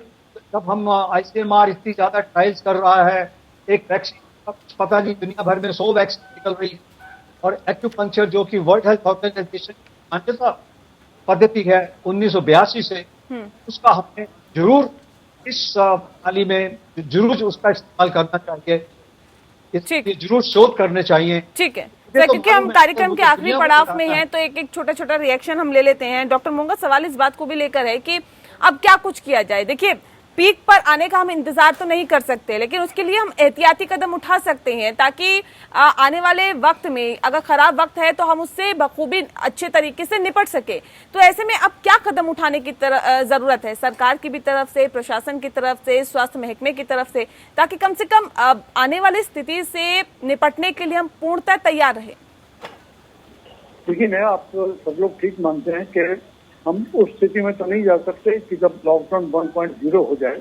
जब हम ICMR इतनी ज्यादा trials कर रहा है, एक vaccine पता नहीं दुनिया भर में 100 वैक्सीन निकल रही है और एक्यूपंक्चर जो कि वर्ल्ड हेल्थ ऑर्गेनाइजेशन की मान्यता पद्धति है 1982 से, उसका हमें जरूर इस प्रणाली में जरूर उसका इस्तेमाल करना चाहिए, इसके जरूर शोध करने चाहिए। ठीक है सर, क्योंकि हम कार्यक्रम के आखिरी पड़ाव में हैं तो एक छोटा रिएक्शन हम ले लेते हैं। डॉक्टर मोंगा, सवाल इस बात को भी लेकर है कि अब क्या कुछ किया जाए। देखिए पीक पर आने का हम इंतजार तो नहीं कर सकते, लेकिन उसके लिए हम एहतियाती कदम उठा सकते हैं ताकि आने वाले वक्त में अगर खराब वक्त है तो हम उससे बखूबी अच्छे तरीके से निपट सके। तो ऐसे में अब क्या कदम उठाने की जरूरत है सरकार की भी तरफ से, प्रशासन की तरफ से, स्वास्थ्य महकमे की तरफ से, ताकि कम से कम आने वाली स्थिति से निपटने के लिए हम पूर्णतः तैयार रहे? देखिए मैं आप सब लोग ठीक मानते हैं कि हम उस स्थिति में तो नहीं जा सकते कि जब लॉकडाउन 1.0 हो जाए,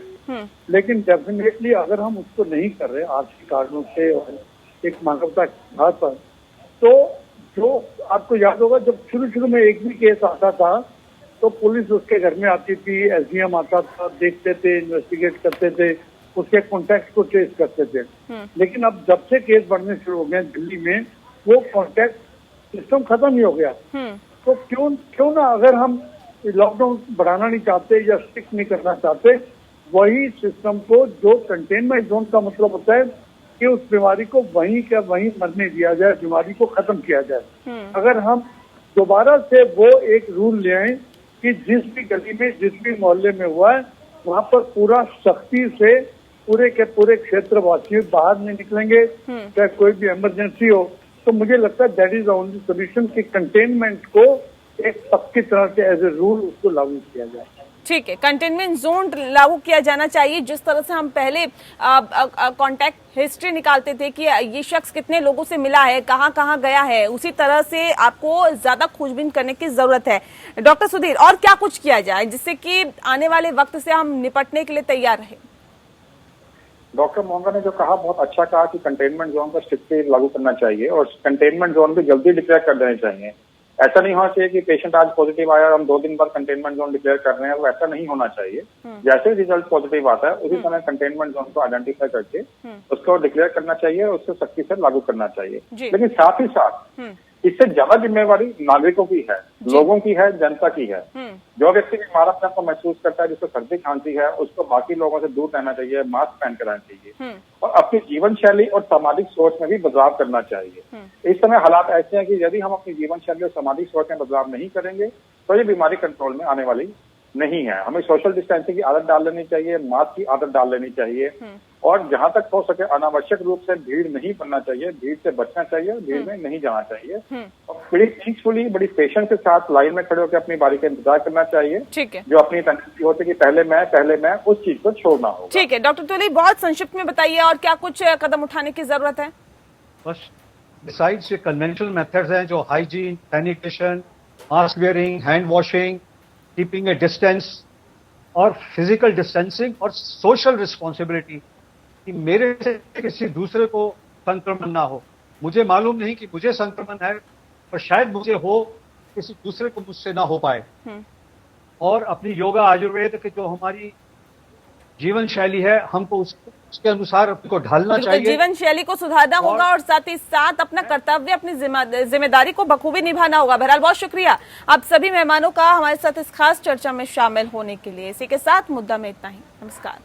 लेकिन डेफिनेटली अगर हम उसको नहीं कर रहे आर्थिक कारणों से और एक मानवता के आधार पर, तो जो आपको याद होगा जब शुरू में एक भी केस आता था तो पुलिस उसके घर में आती थी, SDM आता था, देखते थे, इन्वेस्टिगेट करते थे, उसके कॉन्टैक्ट को ट्रेस करते थे। लेकिन अब जब से केस बढ़ने शुरू हो गए दिल्ली में, वो कॉन्टैक्ट सिस्टम खत्म ही हो गया। तो क्यों ना, अगर हम लॉकडाउन बढ़ाना नहीं चाहते या स्ट्रिक्ट नहीं करना चाहते, वही सिस्टम को, जो कंटेनमेंट जोन का मतलब होता है कि उस बीमारी को वहीं मरने दिया जाए, बीमारी को खत्म किया जाए। अगर हम दोबारा से वो एक रूल ले आए कि जिस भी गली में, जिस भी मोहल्ले में हुआ है, वहां पर पूरा सख्ती से पूरे के पूरे क्षेत्रवासी बाहर नहीं निकलेंगे, चाहे कोई भी इमरजेंसी हो, तो मुझे लगता है that is the only solution कि कंटेनमेंट को एक पक्की तरह से एज ए रूल उसको लागू किया जाए। ठीक है, कंटेनमेंट जोन लागू किया जाना चाहिए। जिस तरह से हम पहले कांटेक्ट हिस्ट्री निकालते थे कि ये शख्स कितने लोगों से मिला है, कहाँ कहाँ गया है, उसी तरह से आपको ज्यादा खोजबीन करने की जरूरत है। डॉक्टर सुधीर, और क्या कुछ किया जाए जिससे कि आने वाले वक्त से हम निपटने के लिए तैयार रहे? डॉक्टर मोंगा ने जो कहा बहुत अच्छा कहा कि कंटेनमेंट जोन को स्ट्रिक्टली लागू करना चाहिए और कंटेनमेंट जोन भी जल्दी डिक्लेयर कर देने चाहिए। ऐसा नहीं होना चाहिए कि पेशेंट आज पॉजिटिव आया और हम 2 दिन बाद कंटेनमेंट जोन डिक्लेयर कर रहे हैं, वो ऐसा नहीं होना चाहिए। जैसे रिजल्ट पॉजिटिव आता है उसी समय कंटेनमेंट जोन को आइडेंटिफाई करके उसको डिक्लेयर करना चाहिए, उसको सख्ती से लागू करना चाहिए। लेकिन साथ ही साथ इससे ज्यादा जिम्मेवारी नागरिकों की है, लोगों की है, जनता की है। जो व्यक्ति बीमार अपने को महसूस करता है, जिसको सर्दी खांसी है, उसको बाकी लोगों से दूर रहना चाहिए, मास्क पहन कर रहना चाहिए और अपनी जीवन शैली और सामाजिक सोच में भी बदलाव करना चाहिए। इस समय हालात ऐसे हैं कि यदि हम अपनी जीवन शैली और सामाजिक सोच में बदलाव नहीं करेंगे तो ये बीमारी कंट्रोल में आने वाली नहीं है। हमें सोशल डिस्टेंसिंग की आदत डाल लेनी चाहिए, मास्क की आदत डाल लेनी चाहिए और जहां तक हो सके अनावश्यक रूप से भीड़ नहीं बनना चाहिए, भीड़ से बचना चाहिए, भीड़ में नहीं जाना चाहिए और बड़ी पीसफुली, बड़ी पेशेंस के साथ लाइन में खड़े होकर अपनी बारी का इंतजार करना चाहिए। ठीक है। जो अपनी टेंडेंसी होती है कि पहले मैं, उस चीज को छोड़ना होगा। ठीक है डॉक्टर तुली, बहुत संक्षिप्त में बताइए और क्या कुछ कदम उठाने की जरूरत है? बस बिसाइड्स ये कन्वेंशनल मेथड्स हैं जो hygiene, sanitation, mask wearing, hand washing, keeping ए डिस्टेंस और फिजिकल डिस्टेंसिंग और सोशल रिस्पॉन्सिबिलिटी कि मेरे से किसी दूसरे को संक्रमण ना हो। मुझे मालूम नहीं कि मुझे संक्रमण है पर शायद मुझे हो, किसी दूसरे को मुझसे ना हो पाए। और अपनी योगा आयुर्वेद की जो हमारी जीवन शैली है हमको उसके अनुसार को ढालना चाहिए। जीवन शैली को सुधारना होगा और साथ ही साथ अपना कर्तव्य, अपनी जिम्मेदारी को बखूबी निभाना होगा। बहरहाल बहुत शुक्रिया आप सभी मेहमानों का हमारे साथ इस खास चर्चा में शामिल होने के लिए। इसी के साथ मुद्दा में इतना ही। नमस्कार।